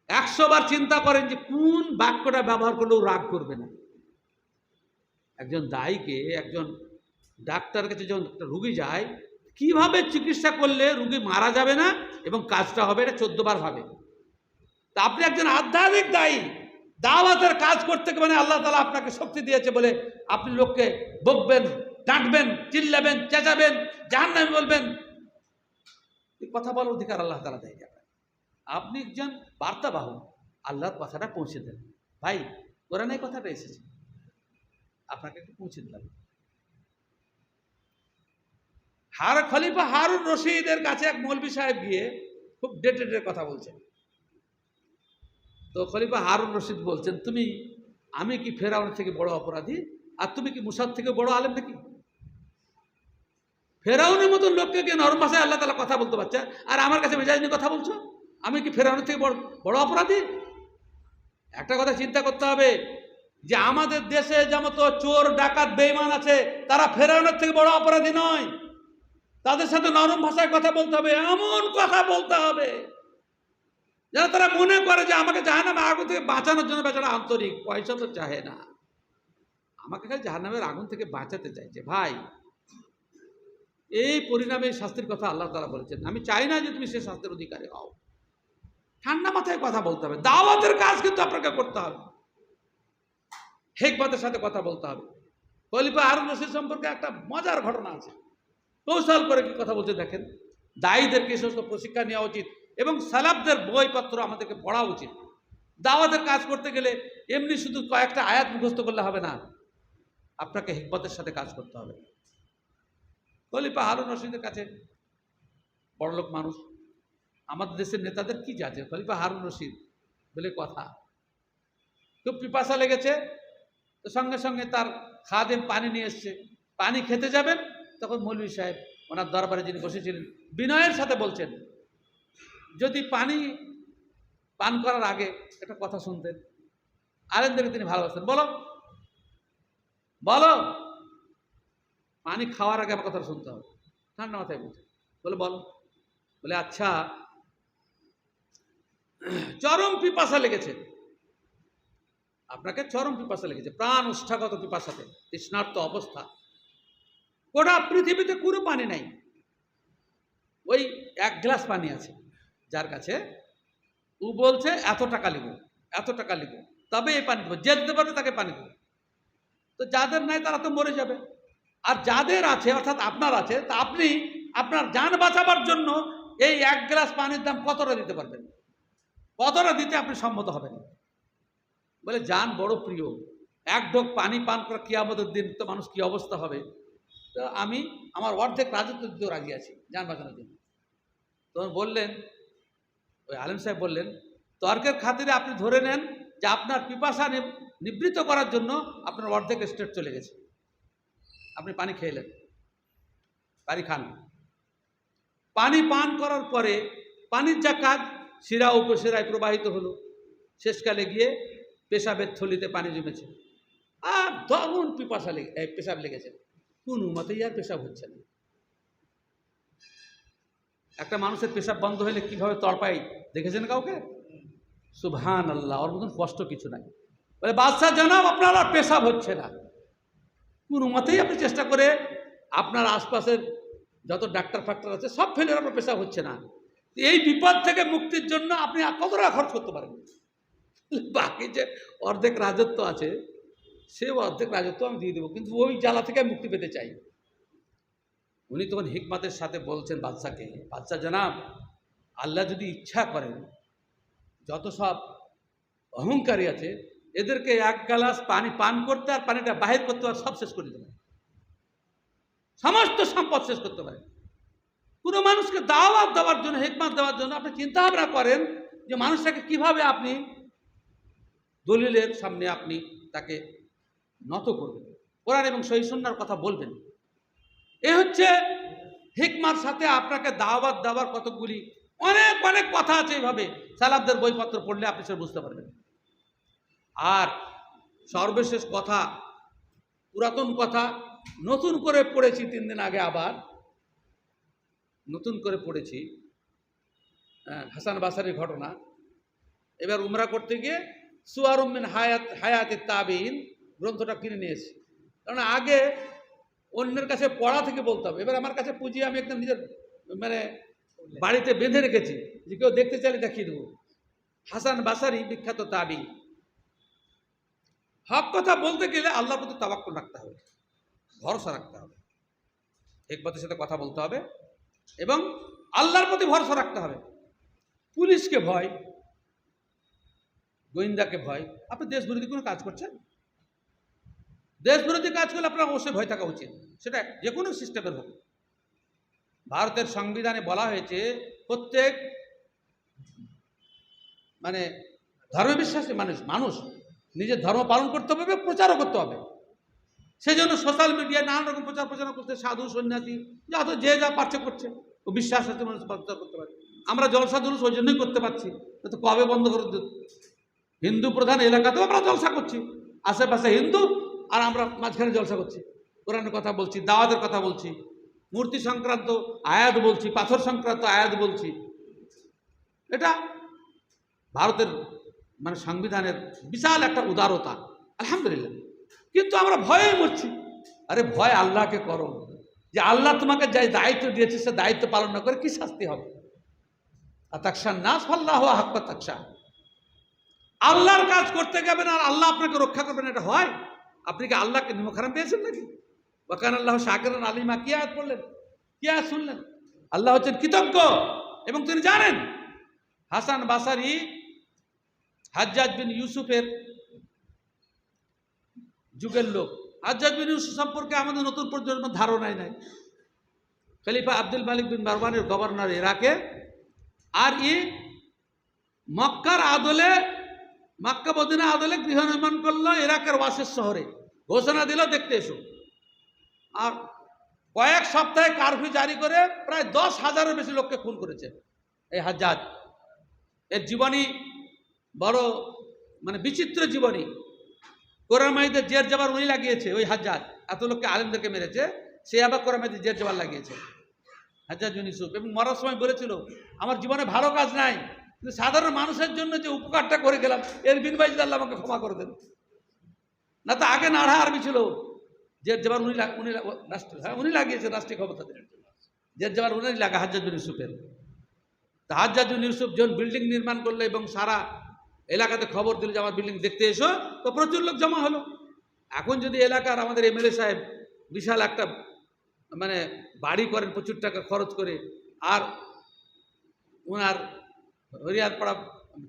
S1: 100 বার চিন্তা করেন যে কোন বাক্যটা ব্যবহার করলেও রাগ করবে না। একজন দায়ীকে, একজন ডাক্তার কাছে যখন একটা রুগী যায়, কিভাবে চিকিৎসা করলে রুগী মারা যাবে না এবং কাজটা হবে, এটা 14 বার ভাবে। তা আপনি একজন আধ্যাত্মিক দায়ী, দাওয়াতের কাজ করতে মানে আল্লাহ তাআলা আপনাকে শক্তি দিয়েছে বলে আপনি লোককে বকবেন, ডাঁটবেন, চিল্লাবেন, চেঁচাবেন, জাহান্নামী বলবেন, কথা বলার অধিকার আল্লাহ তাআলা দেয়। আপনি একজন বার্তাবাহক, আল্লাহর কথাটা পৌঁছে দেন। ভাই, কোরআনে কথাটা এসেছে, আপনাকে একটু পৌঁছে দিলাম। খলিফা হারুন রশিদের কাছে এক মৌলভী সাহেব গিয়ে খুব ডেটের কথা বলছেন। তো খলিফা হারুন রশিদ বলছেন, আমি কি ফেরাউনের থেকে বড় অপরাধী, আর তুমি কি মুসার থেকে বড় আলেম নাকি? ফেরাউনের মতো লোককে গিয়ে নরম ভাষায় আল্লাহ তাআলা কথা বলতে পারছে, আর আমার কাছে মেজাজ নিয়ে কথা বলছো? আমি কি ফেরাউনের থেকে বড় অপরাধী? একটা কথা চিন্তা করতে হবে যে আমাদের দেশে যেমন চোর, ডাকাত, বেঈমান আছে, তারা ফেরাউনের থেকে বড় অপরাধী নয়। তাদের সাথে নরম ভাষায় কথা বলতে হবে, এমন কথা বলতে হবে যেন তারা মনে করে যে আমাকে জাহান্নামের আগুন থেকে বাঁচানোর জন্য বেচারা আন্তরিক, পয়সা তো চাহে না, আমাকে খালি জাহান্নামের আগুন থেকে বাঁচাতে চাইছে। ভাই, এই পরিণামে শাস্তির কথা আল্লাহ তাআলা বলেছেন। আমি চাই না যে তুমি সে শাস্তির অধিকারী হও। ঠান্ডা মাথায় কথা বলতে হবে, দাওয়াতের কাজ কিন্তু আপনাকে করতে হবে, হিকমতের সাথে কথা বলতে হবে। খলিফা হারুন রশিদ সম্পর্কে একটা মজার ঘটনা আছে। কৌশল করে কি কথা বলতে দেখেন। দায়ীদেরকে এই সমস্ত প্রশিক্ষণ নেওয়া উচিত এবং সালাফদের বইপত্র আমাদেরকে পড়া উচিত। দাওয়াতের কাজ করতে গেলে এমনি শুধু কয়েকটা আয়াত মুখস্থ করলে হবে না, আপনাকে হিকমতের সাথে কাজ করতে হবে। খলিফা হারুন রশিদের কাছে বড়লোক মানুষ, আমাদের দেশের নেতাদের কি যাচ্ছে, খলিফা হারুন রশিদ বলে কথা। খুব পিপাসা লেগেছে, তো সঙ্গে সঙ্গে তার খাদেম পানি নিয়ে এসছে। পানি খেতে যাবেন, তখন মৌলভী সাহেব ওনার দরবারে যিনি বসেছিলেন বিনয়ের সাথে বলছেন, যদি পানি পান করার আগে একটা কথা শুনতেন, আলেমদেরকে তিনি ভালোবাসতেন, বলো বলো, পানি খাওয়ার আগে আমার কথা শুনতে হবে। ঠান্ডা মাথায় বলছে, বলো। বলে আচ্ছা, চরম পিপাসা লেগেছে আপনাকে, চরম পিপাসা লেগেছে, প্রাণ উষ্ঠাগত পিপাসাতে, তৃষ্ণার্ত অবস্থা। গোটা পৃথিবীতে কোনো পানি নাই, ওই 1 গ্লাস পানি আছে যার কাছে, ও বলছে এত টাকা লিখো, এত টাকা লিখো, তবে এই পানি দেবো, যে দিতে পারবে তাকে পানি দেবো। তো যাদের নাই তারা তো মরে যাবে, আর যাদের আছে অর্থাৎ আপনার আছে, তা আপনি আপনার জান বাঁচাবার জন্য এই 1 গ্লাস পানির দাম কতটা দিতে পারবেন? কতটা দিতে আপনি সম্মত হবেন? বলে জান বড় প্রিয়, 1 ঢোক পানি পান করা কিয়ামতের দিন তো মানুষ কি অবস্থা হবে, তো আমি আমার অর্ধেক রাজত্ব দিতেও রাজি আছি জান বাঁচানোর জন্য। তখন বললেন, ওই আলেম সাহেব বললেন, তর্কের খাতিরে আপনি ধরে নেন যে আপনার পিপাসা নিবৃত্ত করার জন্য আপনার অর্ধেক স্টেট চলে গেছে, আপনি পানি খেলেন, পানি খান। পানি পান করার পরে পানির যা কাজ শিরা উপশিরায় প্রবাহিত হলো, শেষকালে গিয়ে পেশাবের থলিতে পানি জমেছে, আর দারুণ পিপাসা পেশাব লেগেছে, কোনো মতেই আর পেশাব হচ্ছে না। একটা মানুষের পেশাব বন্ধ হলে কিভাবে তড়পাই দেখেছেন কাউকে? সুবহানাল্লাহ, ওর মতন কষ্ট কিছু নাই। বলে বাদশাহ জনাব আপনার আর পেশাব হচ্ছে না, কোনো মতেই আপনি চেষ্টা করে আপনার আশপাশের যত ডাক্তার ফাক্তার আছে সব ফেলে আপনার পেশাব হচ্ছে না, এই বিপদ থেকে মুক্তির জন্য আপনি কত টাকা খরচ করতে পারেন? বাকি যে অর্ধেক রাজত্ব আছে সে অর্ধেক রাজত্ব আমি দিয়ে দেবো, কিন্তু ওই জ্বালা থেকে মুক্তি পেতে চাই। উনি তখন হিকমতের সাথে বলছেন বাদশাকে, বাদশাহ জনাব আল্লাহ যদি ইচ্ছা করেন যত সব অহংকারী আছে এদেরকে 1 গ্লাস পানি পান করতে আর পানিটা বাহির করতে আর সব শেষ করে দেবেন, সমস্ত সম্পদ শেষ করতে পারেন। কোনো মানুষকে দাওয়াত দেওয়ার জন্য, হিকমত দেওয়ার জন্য আপনি চিন্তা ভাবনা করেন যে মানুষটাকে কিভাবে আপনি দলিলের সামনে আপনি তাকে নত করবেন, কোরআন এবং সহিহ সুন্নাহর কথা বলবেন। এ হচ্ছে হিকমার সাথে আপনাকে দাওয়াত দেওয়ার কতকগুলি অনেক অনেক কথা আছে, এইভাবে সালাফদের বইপত্র পড়লে আপনি সে বুঝতে পারবেন। আর সর্বশেষ কথা, পুরাতন কথা নতুন করে পড়েছি 3 দিন আগে, আবার নতুন করে পড়েছি হাসান বাসারির ঘটনা। এবার উমরা করতে গিয়ে সুয়ারুম মিন হায়াত তাবিঈন গ্রন্থটা কিনে নিয়েছি, কারণ আগে অন্যের কাছে পড়া থেকে বলতে হবে, এবার আমার কাছে পুঁজি আমি একদম নিজের মানে বাড়িতে বেঁধে রেখেছি, যে কেউ দেখতে চাইলে দেখিয়ে দেবো। হাসান বাসারি বিখ্যাত তাবিঈ। হক কথা বলতে গেলে আল্লাহর প্রতি তাওয়াক্কুল রাখতে হবে, ভরসা রাখতে হবে, হিকমতের সাথে কথা বলতে হবে এবং আল্লাহর প্রতি ভরসা রাখতে হবে। পুলিশকে ভয়, গোয়েন্দাকে ভয়, আপনি দেশ বিরোধী কোনো কাজ করছেন, দেশ বিরোধী কাজ করলে আপনার অবশ্যই ভয় থাকা উচিত, সেটা যে কোনো সিস্টেমের হোক। ভারতের সংবিধানে বলা হয়েছে প্রত্যেক মানে ধর্মবিশ্বাসী মানুষ নিজের ধর্ম পালন করতে হবে, প্রচারও করতে হবে। সেই জন্য সোশ্যাল মিডিয়ায় নানান রকম প্রচার করতে, সাধু সন্ন্যাসী যত যে যা পারছে করছে, ও বিশ্বাস আছে মানুষ প্রচার করতে পারে। আমরা জলসা জুলুস ওই জন্যই করতে পারছি, তো কবে বন্ধ করে দিত? হিন্দু প্রধান এলাকাতেও আমরা জলসা করছি, আশেপাশে হিন্দু আর আমরা মাঝখানে জলসা করছি, কোরআনের কথা বলছি, দাওয়াতের কথা বলছি, মূর্তি সংক্রান্ত আয়াত বলছি, পাথর সংক্রান্ত আয়াত বলছি। এটা ভারতের মানে সংবিধানের বিশাল একটা উদারতা, আলহামদুলিল্লাহ। কিন্তু আমরা ভয়ে মরছি। আরে ভয় আল্লাহকে করো, যে আল্লাহ তোমাকে যে দায়িত্ব দিয়েছে সে দায়িত্ব পালন না করে কি শাস্তি হবে। আতাকশা নাস ফাল্লাহু হাক্কা তাকশা, আল্লাহর কাজ করতে যাবেন আর আল্লাহ আপনাকে রক্ষা করবেন, এটা হয়? আপনি কি আল্লাহকে নিমখারাম পেয়েছেন নাকি? ওয়াকান আল্লাহ শাকিরান আলিমা, কি আয়াত পড়লেন, কি আয়াত শুনলেন? আল্লাহ হচ্ছেন কৃতজ্ঞ এবং তিনি জানেন। হাসান বাসারি হাজ্জাজ বিন ইউসুফের যুগের লোক। হাজ্জাজ বিন ইউসুফ সম্পর্কে আমাদের নতুন প্রজন্মের ধারণাই নাই। খলিফা আব্দুল মালিক বিন মারওয়ানের গভর্নর ইরাকে, আর মক্কার আদলে, মক্কা মদিনা আদলে গৃহ নির্মাণ করলো ইরাকের ওয়াসেস শহরে, ঘোষণা দিল দেখতে এসো। আর কয়েক সপ্তাহে কারফিউ জারি করে প্রায় 10,000-এর বেশি লোককে খুন করেছে এই হাজ্জাজ। এর জীবনী বড় মানে বিচিত্র জীবনী। কোরআন মাজিদের জের জবর উনি লাগিয়েছে, ওই হাজ্জাজ এত লোককে আলেমদেরকে মেরেছে, সে আবার কোরআন মাজিদের জের জবর লাগিয়েছে হাজ্জাজ বিন ইউসুফ। এবং মরার সময় বলেছিল আমার জীবনে ভালো কাজ নাই, কিন্তু সাধারণ মানুষের জন্য যে উপকারটা করে গেলাম এর বিনিময়ে যদি আল্লাহ আমাকে ক্ষমা করে দেন। না তো আগে নাড়া আরবি ছিল, যে যেবার উনি লাগিয়েছেন রাষ্ট্রীয় ক্ষমতা দেওয়ার জন্য, যে যেবার উনি লাগা হাজ্জাজ বিন ইউসুফের। তা হাজ্জাজ বিন ইউসুফ যখন বিল্ডিং নির্মাণ করলো এবং সারা এলাকাতে খবর দিল যে আমার বিল্ডিং দেখতে এসো, তো প্রচুর লোক জমা হলো। এখন যদি এলাকার আমাদের এমএলএ সাহেব বিশাল একটা মানে বাড়ি করেন প্রচুর টাকা খরচ করে, আর ওনার হরিয়ারপাড়া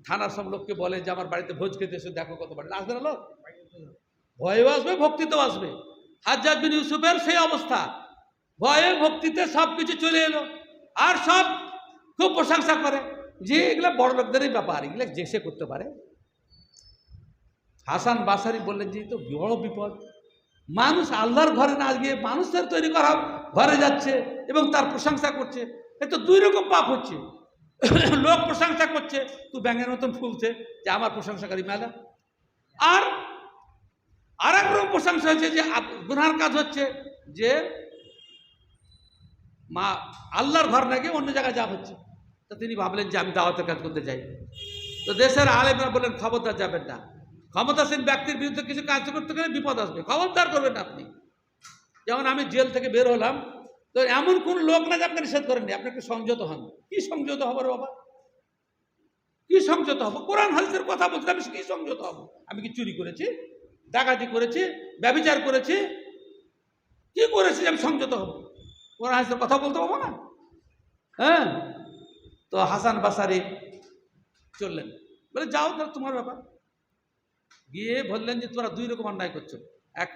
S1: থানার সব লোককে বলে যে আমার বাড়িতে ভোজ খেতে এসে দেখো কত বাড়ি, আসবে না লোক? ভয়েও আসবে, ভক্তিতেও আসবে। হাজ্জাজ বিন ইউসুফের সেই অবস্থা, ভয়ে ভক্তিতে সব কিছু চলে এলো, আর সব খুব প্রশংসা করে যে এগুলো বড় লোকদেরই ব্যাপার, এগুলো যে সে করতে পারে। হাসান বাসারি বললেন যে তো বড় বিপদ, মানুষ আল্লাহর ঘরে না গিয়ে মানুষের তৈরি করা ঘরে যাচ্ছে এবং তার প্রশংসা করছে, এ তো দুই রকম পাপ হচ্ছে। লোক প্রশংসা করছে, তুই ব্যাঙের মতন ফুলছে যে আমার প্রশংসাকারী মেলা, আর এক রকম প্রশংসা হচ্ছে যে গুনার কাজ হচ্ছে যে মা আল্লাহর ঘর না গিয়ে অন্য জায়গায় যা হচ্ছে। তো তিনি ভাবলেন যে আমি দাওয়াতের কাজ করতে যাই। তো দেশের আলেমরা বললেন খবরদার যাবেন না, ক্ষমতাসীন ব্যক্তির বিরুদ্ধে কিছু কাজ করতে গেলে বিপদ আসবে, খবরদার করবেন আপনি। যেমন আমি জেল থেকে বের হলাম, তো এমন কোন লোক না যে আপনাকে নিষেধ করেননি, আপনাকে সংযত হন। কি সংযত হবো রে বাবা, কি সংযত হবো? কোরআন হাদিসের কথা বলতে আমি কি সংযত হবো? আমি কি চুরি করেছি, ডাকাতি করেছি, ব্যভিচার করেছি, কি করেছি আমি সংযত হবো? কোরআন হাদিসের কথা বলতে পারবো না? হ্যাঁ। তো হাসান বাসারি চললেন, বলে যাও তাহলে তোমার ব্যাপার। গিয়ে বললেন যে তোমরা দুই রকম অন্যায় করছো, এক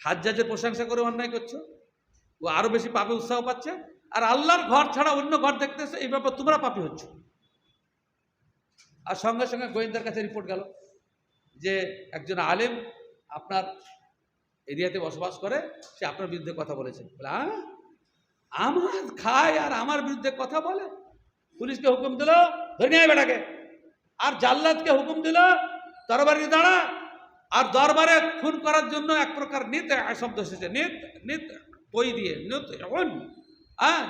S1: হাজ্জাজের প্রশংসা করে অন্যায় করছো, ও আরো বেশি পাপে উৎসাহ পাচ্ছে, আর আল্লাহর ঘর ছাড়া অন্য ঘর দেখতেছে, এই ব্যাপার তোমরা পাপী হচ্ছ। আর সঙ্গে সঙ্গে গোয়েন্দার কাছে রিপোর্ট গেল যে একজন আলেম আপনার এরিয়াতে বসবাস করে, সে আপনার বিরুদ্ধে কথা বলেছে। বলে আমার খায় আর আমার বিরুদ্ধে কথা বলে? পুলিশকে হুকুম দিল ধরে নিয়ে বেটাকে, আর জাল্লাদকে হুকুম দিল তরবারি দাঁড়া, আর দরবারে খুন করার জন্য এক প্রকার নিত শব্দ এসেছে, নিত বই দিয়ে নিত,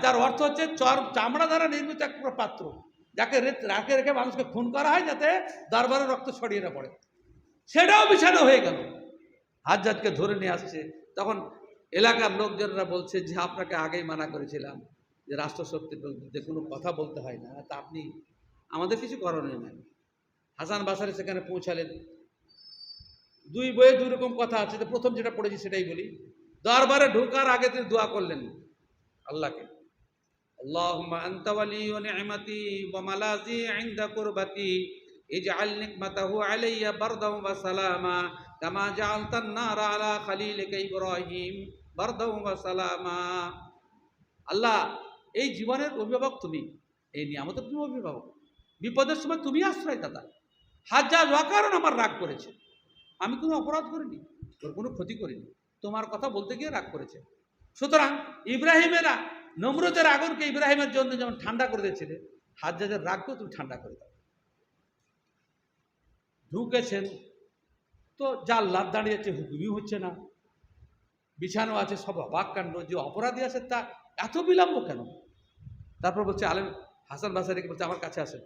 S1: যার অর্থ হচ্ছে চামড়া দ্বারা নির্মিত এক প্রকার পাত্র, যাকে রাখে রেখে মানুষকে খুন করা হয় যাতে দরবারে রক্ত ছড়িয়ে না পড়ে। সেটাও বিছানো হয়ে গেল, হাজ্জাজকে ধরে নিয়ে আসছে। তখন এলাকার লোকজনরা বলছে যে আপনাকে আগেই মানা করেছিলাম যে রাষ্ট্রশক্তির বিরুদ্ধে কোনো কথা বলতে হয় না, তা আপনি আমাদের কিছু করণীয় নেই। হাসান বাসারি সেখানে পৌঁছালেন। দুই বইয়ে দুই রকম কথা আছে, তো প্রথম যেটা পড়েছি সেটাই বলি। দরবারে ঢোকার আগে তিনি দোয়া করলেন আল্লাহকে, আল্লাহুম্মা আনতা ওয়ালি ওয়া নি'মাতি ওয়া মালাজি ইনদা কুরবাতি ইজআল নিকমাতাহু আলাইয়া বারদাও ওয়া সালামা কামা জাআলতান নারা আলা খলিলিকা ইব্রাহিম বারদাও ওয়া সালামা। আল্লাহ, এই জীবনের অভিভাবক তুমি, এই নিয়ামতের তুমি অভিভাবক, বিপদের সময় তুমি আশ্রয় দাতা। হাজ্জাজ অকারণ আমার রাগ করেছে, আমি কোনো অপরাধ করিনি, ওর কোনো ক্ষতি করিনি, তোমার কথা বলতে গিয়ে রাগ করেছে। সুতরাং ইব্রাহিমেরা নমরুদের আগুনকে ইব্রাহিমের জন্য যেমন ঠান্ডা করে দিয়েছিলে, হাজ্জাজের রাগকেও তুমি ঠান্ডা করে দাও। ঢুকেছেন তো জাল্লাদ দাঁড়িয়ে আছে, হুকুমই হচ্ছে না, বিছানো আছে, সব অবাক কাণ্ড, যে অপরাধী আছে তা এত বিলম্ব কেন? তারপর বলছে আলেম হাসান বাসারিকে বলছে আমার কাছে আসেন,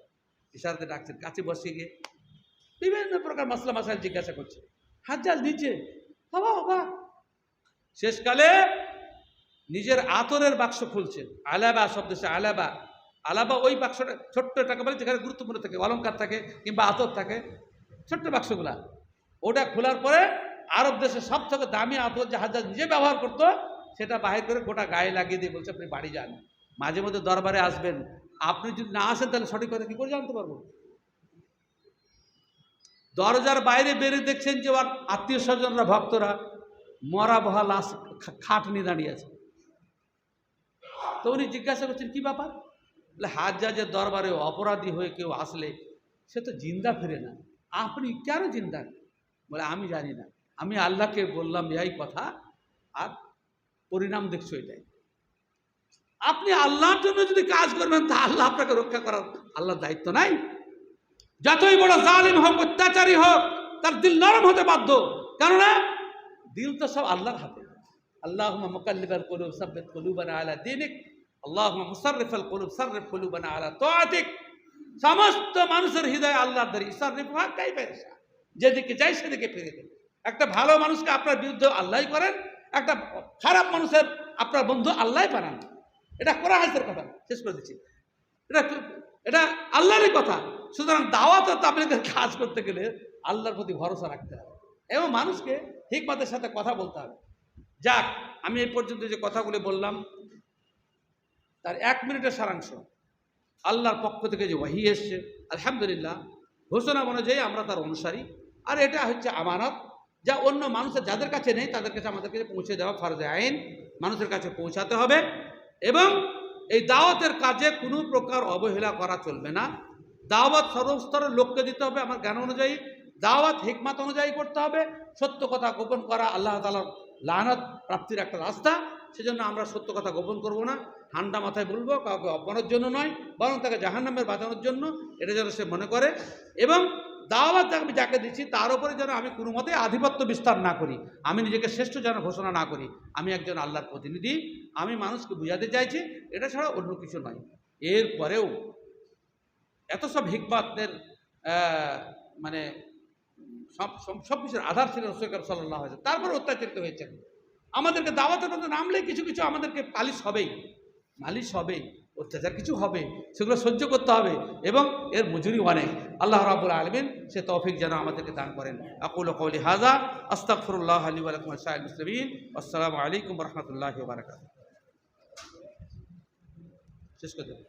S1: ইশারাতে ডাকছেন, কাছে বসিয়ে গিয়ে বিভিন্ন প্রকার মাসলা মাসাইল জিজ্ঞাসা করছে। হাজ্জাজ নিচে অবাক। শেষকালে নিজের আতরের বাক্স খুলছেন, আলাবা শব্দ, সে আলাবা ওই বাক্সটা ছোট্ট টাকা বলে যেখানে গুরুত্বপূর্ণ থাকে, অলঙ্কার থাকে কিংবা আতর থাকে, ছোট্ট বাক্সগুলা, ওটা খোলার পরে আরব দেশে সব থেকে দামি আতর যে হাজ্জাজ নিজে ব্যবহার করতো সেটা বাহির করে গোটা গায়ে লাগিয়ে দিয়ে বলছে আপনি বাড়ি যান, মাঝে মধ্যে দরবারে আসবেন, আপনি যদি না আসেন তাহলে সঠিক কথা কি করে জানতে পারবো? দরজার বাইরে বেরিয়ে দেখছেন যে ওর আত্মীয় স্বজনরা ভক্তরা মরা বহা লাশ খাট নিয়ে দাঁড়িয়ে আছে। তো উনি জিজ্ঞাসা করছেন কি ব্যাপার? বলে হাজ্জাজের দরবারে অপরাধী হয়ে কেউ আসলে সে তো জিন্দা ফিরে না, আপনি কেন জিন্দা? বলে আমি জানি না, আমি আল্লাহকে বললাম এই কথা, আর পরিণাম দেখছো এটাই। আপনি আল্লাহর জন্য যদি কাজ করবেন তা আল্লাহ আপনাকে রক্ষা করার আল্লাহর দায়িত্ব নাই? যতই বড় জালিম হোক, অত্যাচারী হোক, তার দিল নরম হতে বাধ্য, কেননা দিল তো সব আল্লাহর হাতে। আল্লাহুম্মা মুকাল্লিবাল কুলুব সাব্বিত কুলুবানা আলা দীনিক, আল্লাহুম্মা মুসাররিফাল কুলুব সাররিফ কুলুবানা আলা তাআতিক। সমস্ত মানুষের হৃদয় আল্লাহর দ্বারা, ইসাররিফুহা কাইফা ইয়াশা, যেদিকে চাই সেদিকে ফিরে দেন। একটা ভালো মানুষকে আপনার বিরুদ্ধে আল্লাহই করেন, একটা খারাপ মানুষের আপনার বন্ধু আল্লাহ বানান, এটা কোরআন হাদিসের কথা। শেষ করে দিচ্ছি, এটা আল্লাহরই কথা। সুতরাং দাওয়াত ও তাবলীগের কাজ করতে গেলে আল্লাহর প্রতি ভরসা রাখতে হবে এবং মানুষকে হিকমতের সাথে কথা বলতে হবে। যাক, আমি এই পর্যন্ত যে কথাগুলি বললাম তার 1 মিনিটের সারাংশ। আল্লাহর পক্ষ থেকে যে ওয়াহি এসছে, আলহামদুলিল্লাহ, ঘোষণা অনুযায়ী আমরা তার অনুসারী। আর এটা হচ্ছে আমানত, যা অন্য মানুষের যাদের কাছে নেই তাদের কাছে আমাদেরকে পৌঁছে দেওয়া ফরজে আইন, মানুষের কাছে পৌঁছাতে হবে। এবং এই দাওয়াতের কাজে কোনো প্রকার অবহেলা করা চলবে না। দাওয়াত সর্বস্তরের লোককে দিতে হবে আমার জ্ঞান অনুযায়ী। দাওয়াত হিকমত অনুযায়ী করতে হবে। সত্য কথা গোপন করা আল্লাহ তাআলার লানত প্রাপ্তির একটা রাস্তা। সেজন্য আমরা সত্য কথা গোপন করব না, ঠান্ডা মাথায় বলবো, কাউকে অপমানের জন্য নয়, বরং তাকে জাহান্নামের বাঁচানোর জন্য, এটা যেন সে মনে করে। এবং দাওয়াত আমি যাকে দিচ্ছি তার উপরে যেন আমি কোনো মতে আধিপত্য বিস্তার না করি, আমি নিজেকে শ্রেষ্ঠ যেন ঘোষণা না করি। আমি একজন আল্লাহর প্রতিনিধি, আমি মানুষকে বুঝাতে চাইছি, এটা ছাড়া অন্য কিছু নয়। এরপরেও এত সব হিকমতের মানে সব কিছুর আধার ছিল রাসূল সাল্লাল্লাহু আলাইহি ওয়াসাল্লাম, তারপরে অত্যাচারিত হয়েছেন। আমাদেরকে দাওয়াতের মধ্যে নামলেই কিছু কিছু আমাদেরকে মালিশ হবেই, অত্যাচার কিছু হবে, সেগুলো সহ্য করতে হবে এবং এর মজুরি অনেক। আল্লাহ রাব্বুল আলামিন সে তৌফিক যেন আমাদেরকে দান করেন। আকুলু কওলি হাযা আস্তাগফিরুল্লাহ লি ওয়া লাকুম ওয়া লিসাইরিল মুসলিমিন। আসসালামু আলাইকুম ওয়া রাহমাতুল্লাহি ওয়া বারাকাতুহু। শেষ করে দেব।